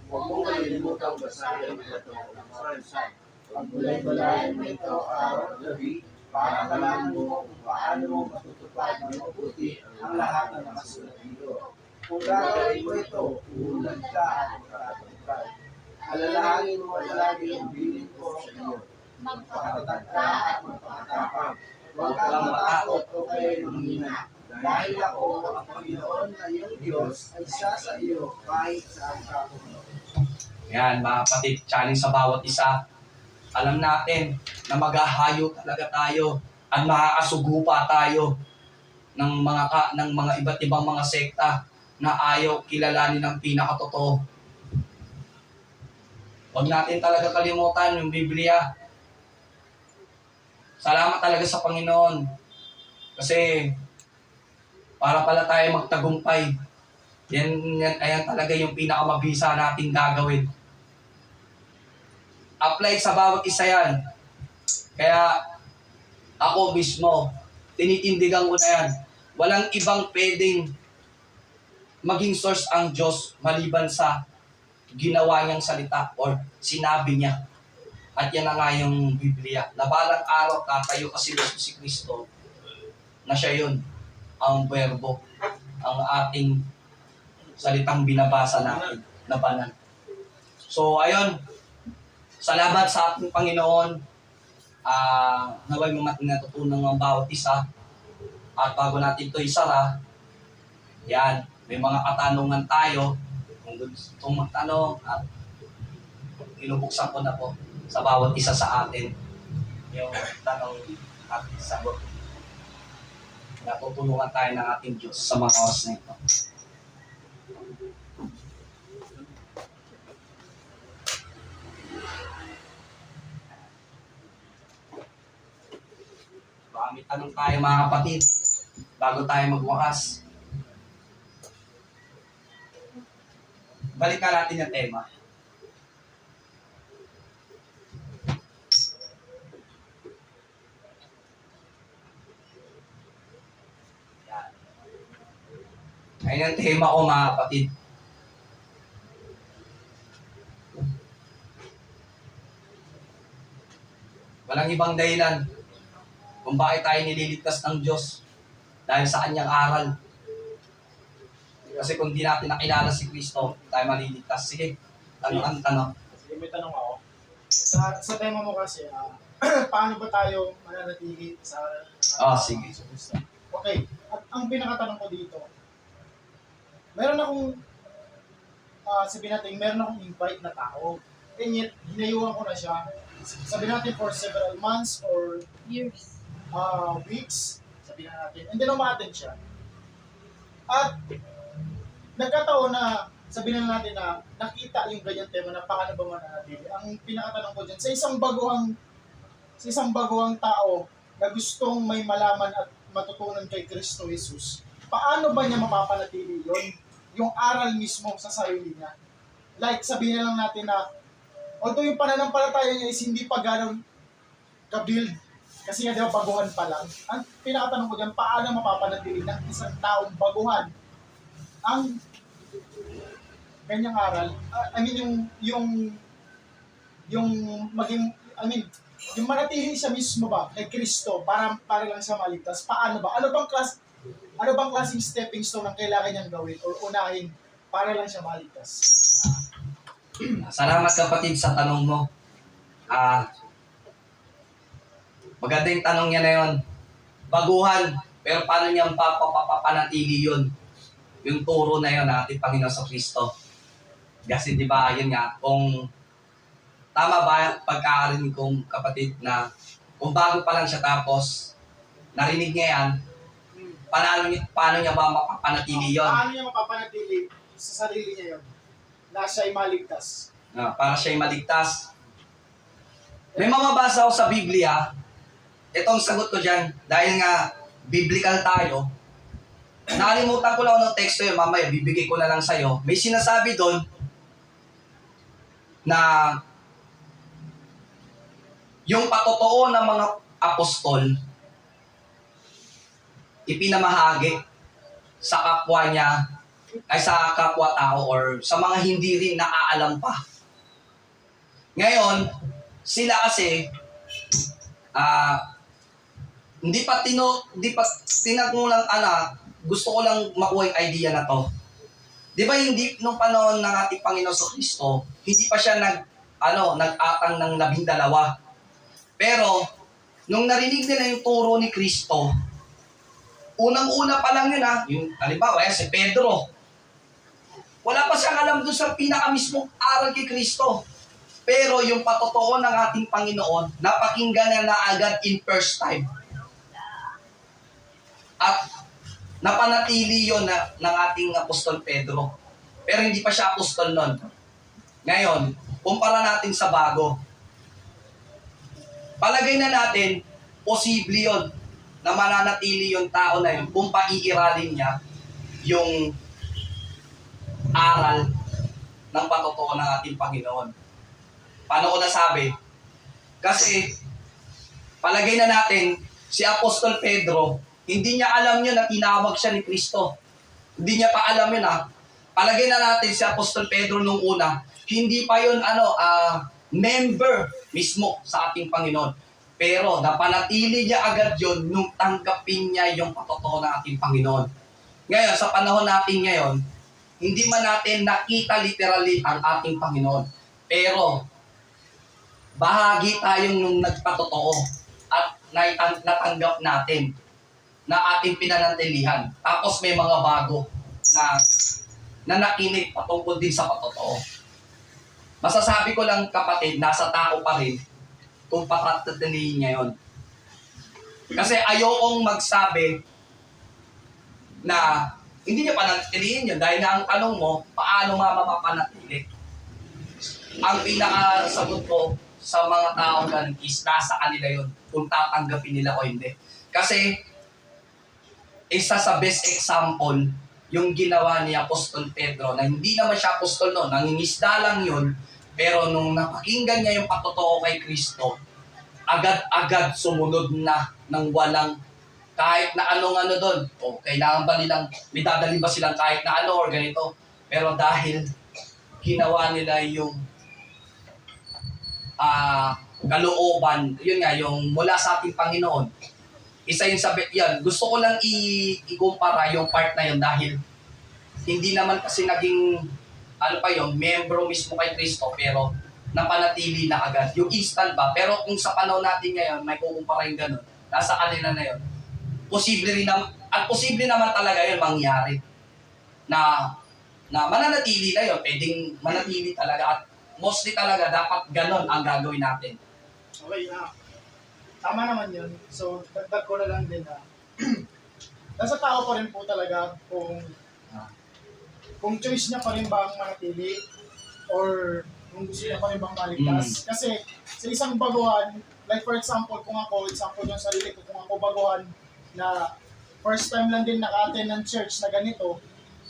huwag mong kalilimutang basahin ang patungkol ng Sansay. Pagbulay-bulayan mo ito araw at gabi para malaman mo kung paano mo matutupad ng mabuti ang lahat ng nakasulat dito. Kung gagawin mo ito, uulan ka at magkakatupad. Alalahanin mo palagi ang bilin ko sa iyo. Magpakatatag ka at magpakatapang. Huwag kang matakot o kayo'y manghina. Dahil ako, ang Panginoon na iyong Diyos, ay isa sa iyo kahit saan ka pumunta. Yan, mga kapatid, challenge sa bawat isa. Alam natin na maghahayo talaga tayo at makakasugo pa tayo ng mga iba't ibang mga sekta na ayaw kilalanin ng pinakatotoo. Huwag natin talaga kalimutan yung Biblia. Salamat talaga sa Panginoon. Kasi para pala tayo magtagumpay. Ayan talaga yung pinakamabisa nating gagawin. Apply sa bawat isa yan. Kaya ako mismo, tinitindigan ko na yan. Walang ibang pwedeng maging source ang Diyos maliban sa ginawa niyang salita or sinabi niya. At yan na nga yung Biblia. Na balang araw tatayo kasi si Kristo na siya yun, ang verbo, ang ating salitang binabasa natin na banal. So ayun, salamat sa ating Panginoon. Naway mga natutunan ng bawat isa. At bago natin ito isara, yan, may mga katanungan tayo. Kung gusto magtanong, at inubuksan ko na po sa bawat isa sa atin yung tanong at sagot. Natutulungan tayo ng ating Diyos sa mga oras na ito. May tanong tayo mga kapatid, bago tayo magwakas. Balik na natin yung tema. Yan. Ayun ang tema ko mga kapatid. Walang ibang dahilan kung bakit tayo nililigtas ng Diyos dahil sa kanyang aral. Kasi kung di natin nakilala si Kristo, tayo maliligtas. Sige, tanong. Sige, may tanong ako. Sa tema mo kasi, paano ba tayo mananatili sa Sige. Okay, at ang pinakatanong ko dito, meron akong, sabihin natin, meron akong invite na tao. And yet, hinayuhan ko na siya. Sabihin natin for several months or Years. weeks, sabihin natin. And then umaten siya. At nagkataon na sabihin natin na nakita yung ganyan tema na paano ba mananatili. Ang pinakatanong ko dyan, sa isang baguhang tao na gustong may malaman at matutunan kay Kristo Jesus, paano ba niya mapapanatili yon? Yung aral mismo sa sarili niya. Like, sabihin na lang natin na although yung pananampalataya niya is hindi pa gano'ng ka-build, kasi nga diba baguhan pa lang, ang pinakatanong ko dyan, paano mapapanatili ng isang taong baguhan ang ganyang aral? Yung manatili siya mismo ba kay Kristo para lang siya maligtas? Paano ba? Ano bang klaseng stepping stone ang kailangan niyang gawin or unahin para lang siya maligtas? Salamat kapatid sa tanong mo. Maganda yung tanong niya na yun. Baguhan, pero paano niya papapanatili yun? Yung turo na yun ating Panginoon sa Kristo. Kasi di ba, yun nga, kung tama ba pagkakarinig kong kapatid na kung bago pa lang siya tapos narinig niya yan, paano niya ba mapapanatili yun? Paano niya mapapanatili sa sarili niya yun? Na siya'y maligtas. Para siya'y maligtas. May mababasa ako sa Biblia. Ito ang sagot ko dyan. Dahil nga, biblical tayo. Nakalimutan ko lang ng teksto yun. Mamaya, bibigay ko na lang sa'yo. May sinasabi doon na yung patotoo ng mga apostol ipinamahagi sa kapwa niya ay sa kapwa-tao or sa mga hindi rin nakaalam pa. Ngayon, sila kasi hindi pa tinagulang gusto ko lang makuha yung idea na to. Di ba hindi nung panahon ng ating Panginoon sa Kristo, hindi pa siya nag-atang ng 12. Pero nung narinig nila yung turo ni Kristo, unang-una pa lang yun yung halimbawa si Pedro. Wala pa siyang alam doon sa pinakamismong aral kay Kristo. Pero yung patotoo ng ating Panginoon, napakinggan niya na agad in first time. At napanatili yun ng ating Apostol Pedro. Pero hindi pa siya apostol nun. Ngayon, kumpara natin sa bago. Palagay na natin, posible yun na mananatili yung tao na yun kung paiiralin niya yung aral ng patotoo ng ating Panginoon. Paano ko nasabi? Kasi, palagay na natin, si Apostol Pedro, hindi niya alam yun na tinawag siya ni Kristo. Hindi niya pa alam yun Palagay na natin si Apostol Pedro nung una, hindi pa yun member mismo sa ating Panginoon. Pero napanatili niya agad yun nung tanggapin niya yung patotoo ng ating Panginoon. Ngayon, sa panahon natin ngayon, hindi man natin nakita literally ang ating Panginoon. Pero, bahagi tayong nung nagpatotoo at natanggap natin na ating pinanatilihan. Tapos may mga bago na nakinig patungkol din sa patotoo. Masasabi ko lang kapatid, nasa tao pa rin kung patatilihin niya yun. Kasi ayokong magsabi na hindi niya panatilihin yun dahil nga ang tanong mo, paano mapapanatili? Ang pinakasagot ko sa mga taong ganun is nasa kanila yun kung tatanggapin nila o hindi. Kasi, isa sa best example, yung ginawa ni Apostol Pedro, na hindi naman siya apostol noon, nangingisda lang yun, pero nung napakinggan niya yung patotoo kay Kristo, agad-agad sumunod na ng walang kahit na anong-ano doon. O kailangan ba nilang, may dadali ba silang kahit na ano or ganito. Pero dahil ginawa nila yung kalooban, yun nga, yung mula sa ating Panginoon. Isa yung sabi, yan, gusto ko lang ikumpara yung part na yun dahil hindi naman kasi naging, ano pa yun, membro mismo kay Kristo, pero napanatili na agad. Yung instant ba? Pero kung sa panahon natin ngayon, may kukumpara yung ganun, nasa kanila na yun. Posible rin naman, at posible naman talaga yun mangyari. Na mananatili na yun, pwedeng manatili talaga at mostly talaga dapat ganon ang gagawin natin. Okay, tama naman yun. So, dagdag ko na lang din na nasa tao pa rin po talaga kung choice niya pa rin bang manatili or kung gusto niya pa rin bang maligtas. Kasi sa isang baguhan, like for example, kung ako, example yung sarili ko, kung ako baguhan na first time lang din naka-attend ng church na ganito,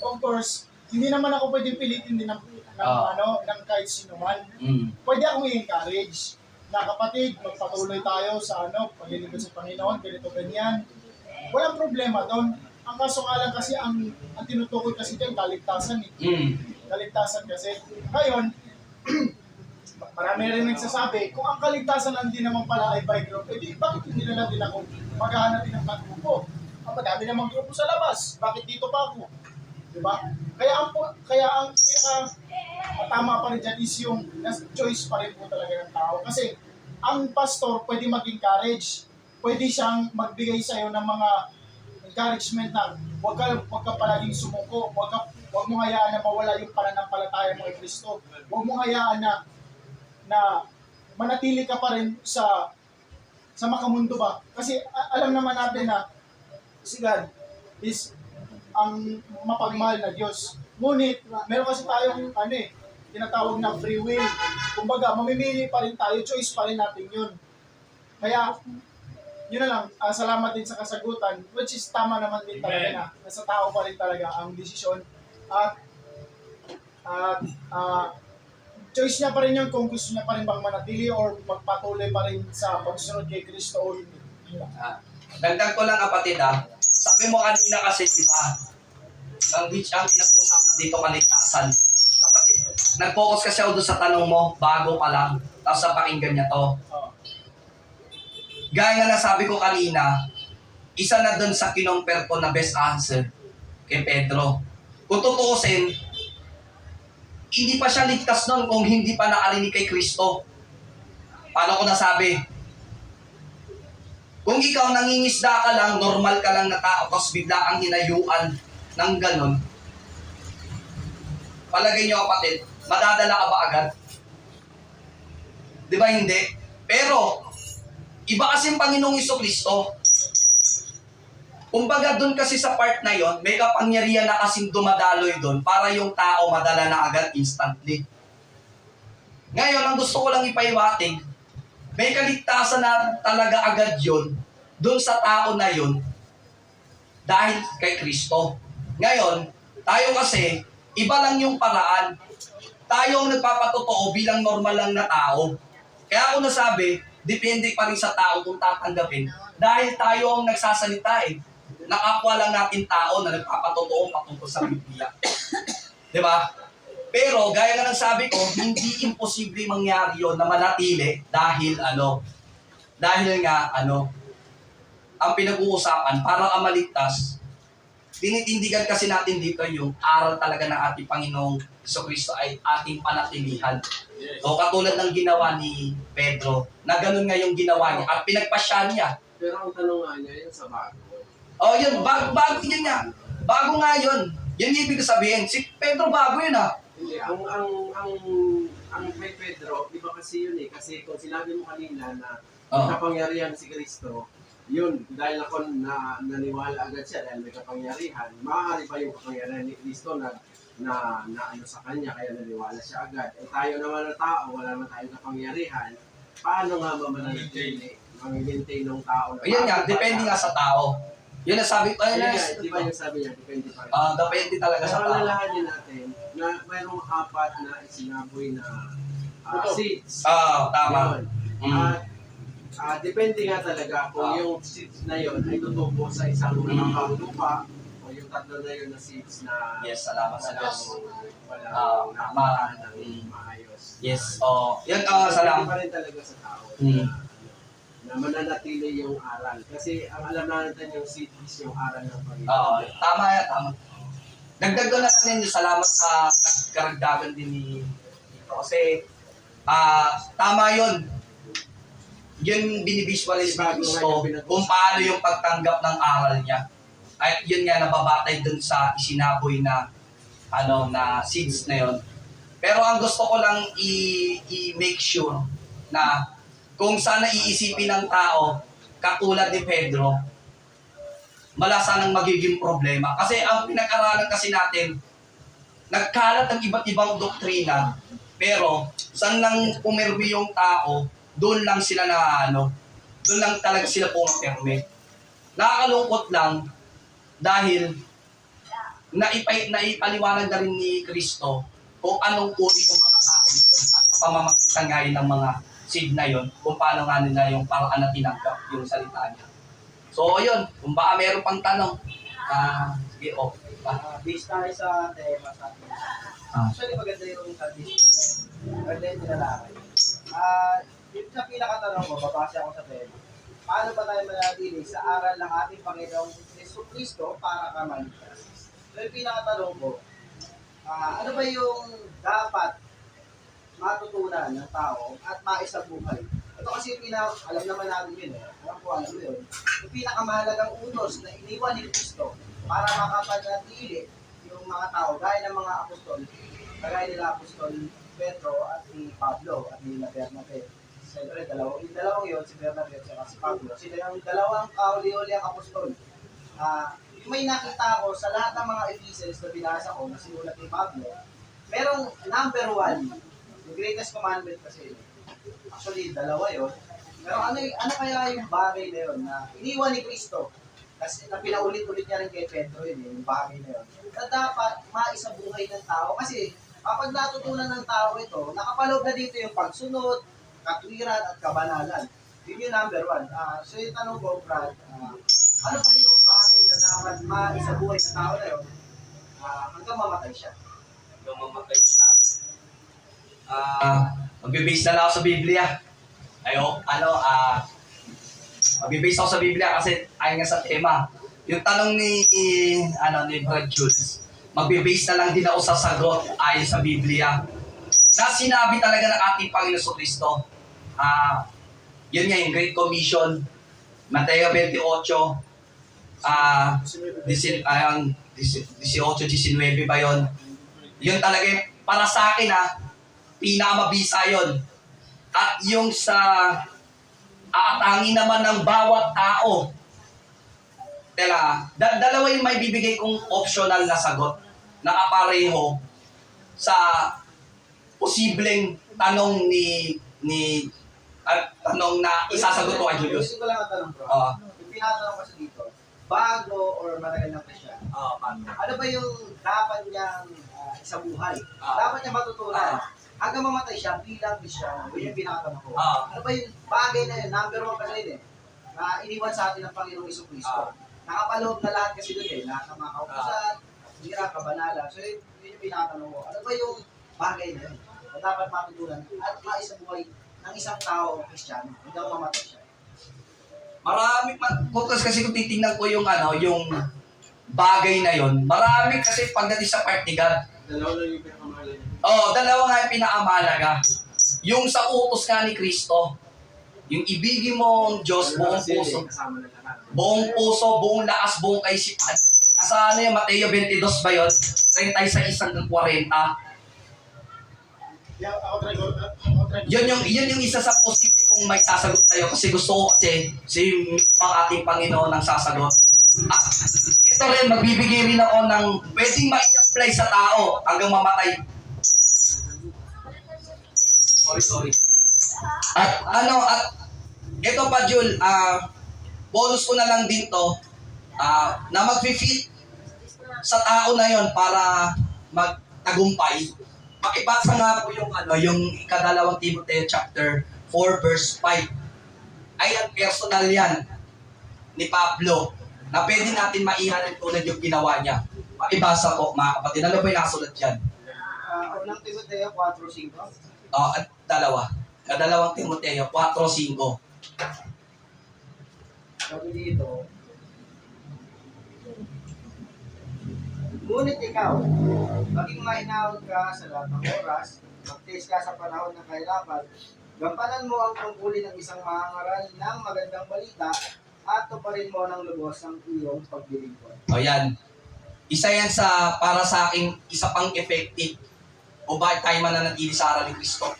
of course, hindi naman ako pwedeng pilitin din ng kahit sino man. Pwede akong i-encourage na kapatid, magpatuloy tayo sa paglilingkod sa Panginoon, ganito, ganyan. Walang problema doon. Ang kaso nga lang kasi, ang tinutukoy kasi dyan, kaligtasan Kaligtasan kasi. Ngayon, marami rin nagsasabi, kung ang kaligtasan lang din naman pala ay by group, edi bakit hindi na lang din ako maghahanap din ng grupo? Madami namang grupo sa labas, bakit dito pa ako? Diba? Kaya ang tama pa rin dyan is yung choice pa rin po talaga ng tao. Kasi ang pastor pwede mag-encourage, pwede siyang magbigay sa'yo ng mga encouragement na huwag ka palaging sumuko, huwag mo hayaan na mawala yung pananampalataya mo kay Kristo. Huwag mo hayaan na manatili ka pa rin sa makamundo ba? Kasi alam naman natin na si God is ang mapagmahal na Diyos. Ngunit, meron kasi tayong tinatawag na free will. Kumbaga, mamimili pa rin tayo, choice pa rin natin yun. Kaya, yun na lang, salamat din sa kasagutan, which is tama naman din talaga na nasa tao pa rin talaga ang desisyon. At choice niya pa rin yun kung gusto niya pa rin bang manatili or magpatuloy pa rin sa pagsunod kay Kristo o hindi. Dagdag ko lang kapatid sabi mo kanina kasi diba, ang pinag-usapan dito kaligtasan. Kapatid, nag-focus kasi ako doon sa tanong mo, bago pa lang, tapos napakinggan niya to. Gaya nga nasabi ko kanina, isa na doon sa kinomper ko na best answer kay Pedro. Kung tutuusin, hindi pa siya ligtas noon kung hindi pa nakarinig kay Kristo. Paano ko nasabi? Kung ikaw nangingisda ka lang, normal ka lang na tao, tapos bigla kang hinayuan ng ganon, palagay niyo kapatid, madadala ka ba agad? Di ba hindi? Pero, iba kasi yung Panginoong Jesucristo. Kumbaga doon kasi sa part na yon, may kapangyarihan na kasing dumadaloy doon para yung tao madala na agad instantly. Ngayon, ang gusto ko lang ipaiwatig, may kaligtasan na talaga agad yun doon sa tao na yun dahil kay Kristo. Ngayon, tayo kasi, iba lang yung paraan. Tayo ang nagpapatotoo bilang normal lang na tao. Kaya ako nasabi, depende pa rin sa tao kung tatanggapin. Dahil tayo ang nagsasalita Nakapwa lang natin tao na nagpapatotoo patungkol sa Biblia. Diba? Pero, gaya nga ng sabi ko, hindi imposible mangyari yun na manatili dahil ang pinag-uusapan, para ka maligtas, tinitindigan kasi natin dito yung aral talaga ng ating Panginoong Jesucristo ay ating panatilihan. So, katulad ng ginawa ni Pedro, na ganun nga yung ginawa niya at pinagpasya niya. Pero ang tanong nga niya, yun sa bago. Yun, bago yun nga. Bago nga yun. Yan yung ibig sabihin. Si Pedro bago yun Hindi, ang kay Pedro, iba kasi yun kasi kung sinabi mo kanina na kapangyarihan si Kristo, yun, dahil ako naniwala agad siya dahil may kapangyarihan, maaari pa yung kapangyarihan ni Kristo na sa kanya, kaya naniwala siya agad. Tayo naman na tao, wala naman tayong kapangyarihan, paano nga mamananatili mag-maintain ng tao. Na Ayun nga, depende nga sa tao. Yun ang sabi ko, Ayun nga, di ba yung sabi niya, depende pa rin. depende talaga sa Pero tao. alalahanin natin na mayroong apat na isinaboy na seeds. Tama. Yun. Mm. At depende nga talaga kung yung seeds na yun ay tutubo sa isang malakang lupa o yung tatlo na yun na seeds na Yes, salamat sa Diyos. walang namataan ng Mm. maayos. Yes, yun, Depende salamat. pa rin talaga sa tao Mm. na mananatili yung aral. Kasi ang alam natin yung seed is yung aral ng Oo, Panginoon. tama yan, tama. Dagdag ko na rin yung salamat sa karagdagan din ni Tito. Kasi, tama yun. Yun binivisualize ni Cristo kung paano yung pagtanggap ng aral niya. At yun nga nababatay dun sa isinaboy na na seeds na yun. Pero ang gusto ko lang i-make sure na kung sana iisipin ng tao, katulad ni Pedro, wala sanang magiging problema. Kasi ang pinag-aralan kasi natin, nagkalat ng iba't ibang doktrina, pero saan lang pumirmi yung tao, doon lang sila doon lang talaga sila pumirmi. Nakakalungkot lang dahil naipaliwanag na rin ni Kristo kung anong uri yung mga tao yun at sa pamamagitan nga yun ng mga seed na yun, kung paano nga nila yung paraan na tinanggap yung salita niya. So, yun. Kung baka meron pang tanong, sige, Based tayo sa tema sa atin. Actually, maganda yung tradition na maganda yung tinalakay. Yung sa pinakatanong mo, babase ako sa tema. Paano ba tayo manatili sa aral ng ating Panginoong Jesucristo para ka maligtas? So yung pinakatanong ko, ano ba yung dapat matutunan ng tao at maisabuhay? Ito kasi yung alam naman natin yun alam mo yun. Yung pinakamahalagang unos na iniwan ni Cristo para makapanatili yung mga tao gaya ng mga apostol, kagaya nila apostol Pedro at ni Pablo at ni Bernabé. Siyempre, yung dalawang yun, si Bernabé at si Pablo, sila yung dalawang kauli-uli ang apostol. May nakita ko sa lahat ng mga epistles na binasa ko na sinulat ni Pablo, merong number 1, yung greatest commandment kasi, actually, dalawa yun. Pero ano kaya yung bagay na yun na iniwan ni Cristo? Kasi na pinaulit-ulit niya rin kay Pedro yun, yung bagay na yun. Na dapat maisabuhay ng tao. Kasi kapag natutunan ng tao ito, nakapaloob na dito yung pagsunod, katwiran at kabanalan. Yun yung number 1. So yung tanong ko, Brad, ano ba yung bagay na dapat maisabuhay ng tao na yun hanggang mamatay siya? Hanggang mamatay siya. Magbe-base na lang ako sa Biblia. Magbe-base ako sa Biblia kasi ayon nga sa tema. Yung tanong ni Brad Jules, magbe-base na lang din ako sa sagot ayon sa Biblia. Na sinabi talaga ng ating Panginoon Kristo. Yun nga yung Great Commission, Mateo 28, 18-19 ba yun? Yun talaga yung, para sa akin pinakamabisa yun. At yung sa aatangin naman ng bawat tao, dalawa yung may bibigay kong optional na sagot na kapareho sa posibleng tanong tanong na isasagot ko kay Julius. Hindi ko lang ang tanong, bro. Yung pinatanong kasi dito, bago or matagal na pa siya, ano ba yung dapat niyang isabuhay? Dapat niya matutunan hanggang mamatay siya bilang Kristiyan. Yun yung pinatanong ko. Ano ba yung bagay na yun? Number 1 kasi yun na iniwan sa atin ng Panginoong Jesucristo. Nakapaloob na lahat kasi doon lahat ng mga kautusan, hira, kabanalan. So yun yung pinatanong ko. Ano ba yung bagay na yun na dapat matutunan at maisabuhay ng isang tao o Kristiyano hanggang mamatay siya? Focus kasi kung titingnan ko yung bagay na yon, marami kasi pagdating sa part ni God. Dalawa lang yung pinakamahalaga. Dalawa nga yung pinakamahalaga. Yung sa utos nga ni Kristo, yung ibigin mo ang Diyos buong puso, Kasama na lahat. buong puso, buong lakas, buong kaisipan. Nasa yung Mateo 22 ba yun? 36-40. Yun yung isa sa posible kong may sasagot tayo kasi gusto ko kasi si ating Panginoon ang sasagot. Ito rin, magbibigay rin ako ng pwedeng ma-apply sa tao hanggang mamatay. Sorry. At Ito pa, Jul, bonus ko na lang din to, na mag-fit sa tao na yon para magtagumpay. Pakibasa nga po yung yung ika-2 Timoteo chapter 4 verse 5. Ayan, personal yan ni Pablo na pwede natin maihalin tulad yung ginawa niya. Pakibasa po mga kapatid. Ano ba yung nakasunod dyan? Unang Timoteo 4:5. At dalawa. Kadalawang Timoteo 4:5. Sabi dito, ngunit ikaw, maging mainahon ka sa lahat ng oras, magtiis ka sa panahon ng kahirapan, gampanan mo ang tungkulin ng isang mangangaral ng magandang balita at tuparin mo ng lubos ang iyong paglilingkod. O yan. Isa yan para sa akin, isa pang effective o bakit tayo mananatili sa aral ni Kristo.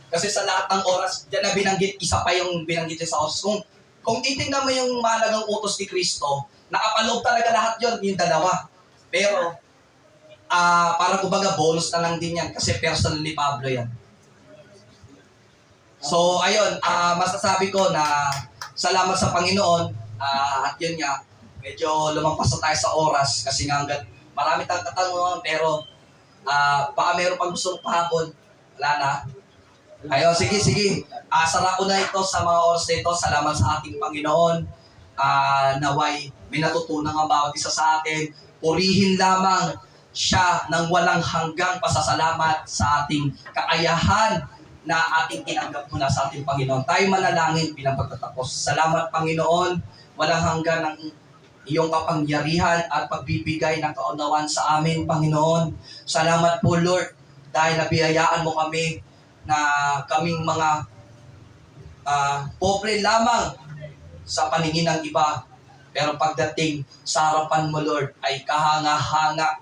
Kasi sa lahat ng oras, dyan na binanggit, isa pa yung binanggit niya sa oras. Kung titignan mo yung mahalagang utos ni Kristo, nakapaloob talaga lahat yun, yung dalawa. Pero, parang kumbaga bonus na lang din yan kasi personal ni Pablo yan. So, ayun, masasabi ko na salamat sa Panginoon at yun nga, medyo lumampas na tayo sa oras kasi nga hanggang marami tayong katanungan pero baka meron pang gusto pahapon. Wala na. Ayun, sige. Sara ko na ito sa mga oras na ito. Salamat sa ating Panginoon. Naway, may natutunan ang bawat isa sa atin. Purihin lamang siya ng walang hanggang pasasalamat sa ating kakayahan na ating tinanggap mula sa ating Panginoon. Tayo manalangin bilang pagtatapos. Salamat, Panginoon. Walang hanggan ng iyong kapangyarihan at pagbibigay ng kaunawaan sa amin, Panginoon. Salamat po, Lord, dahil nabiyayaan mo kami na kaming mga pobre lamang sa paningin ng iba. Pero pagdating sa harapan mo, Lord, ay kahanga-hanga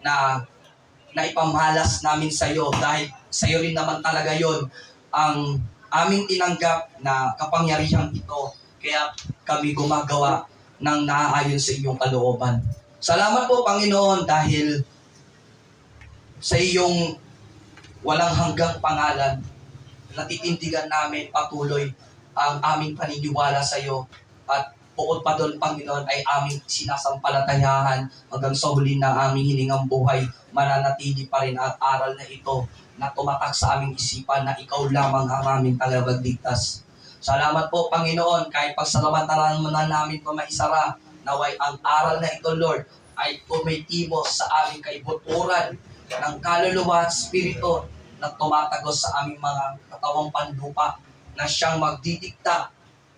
na ipamalas namin sa iyo dahil sa iyo rin naman talaga yon ang aming tinanggap na kapangyarihan ito. Kaya kami gumagawa ng naaayon sa iyong kalooban. Salamat po, Panginoon, dahil sa iyong walang hanggang pangalan, natitindigan namin patuloy ang aming paniniwala sa iyo at bukod pa doon, Panginoon, ay aming sinasampalatayahan hanggang sa huli na aming hiningang buhay. Mananatili pa rin ang aral na ito na tumatak sa aming isipan na ikaw lamang ang aming tagapagligtas. Salamat po, Panginoon, kahit pagsalamataran mo na namin ito maisara, naway ang aral na ito, Lord, ay tumitibos sa aming kaibuturan ng kaluluwa at spirito na tumatagos sa aming mga katawang panlupa na siyang magdidikta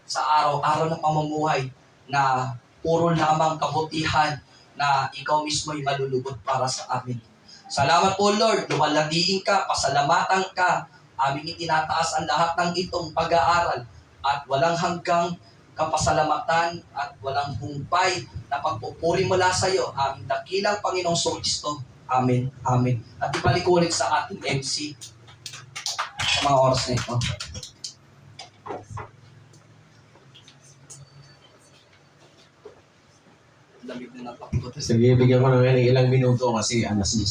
sa araw-araw na pamumuhay na puro lamang kabutihan na ikaw mismo ay malulubot para sa amin. Salamat po, Lord, luwalhatian ka, pasalamatan ka, aming itinataas ang lahat ng itong pag-aaral at walang hanggang kapasalamatan at walang humpay na pagpupuri mula sa iyo, aming dakilang Panginoong Kristo. Amen. Amen. At ibalik ko ulit sa ating MC sa mga oras na ito. Lamig na ng pakikot. Sige, bigyan ko na ngayon ng ilang minuto kasi alas 10.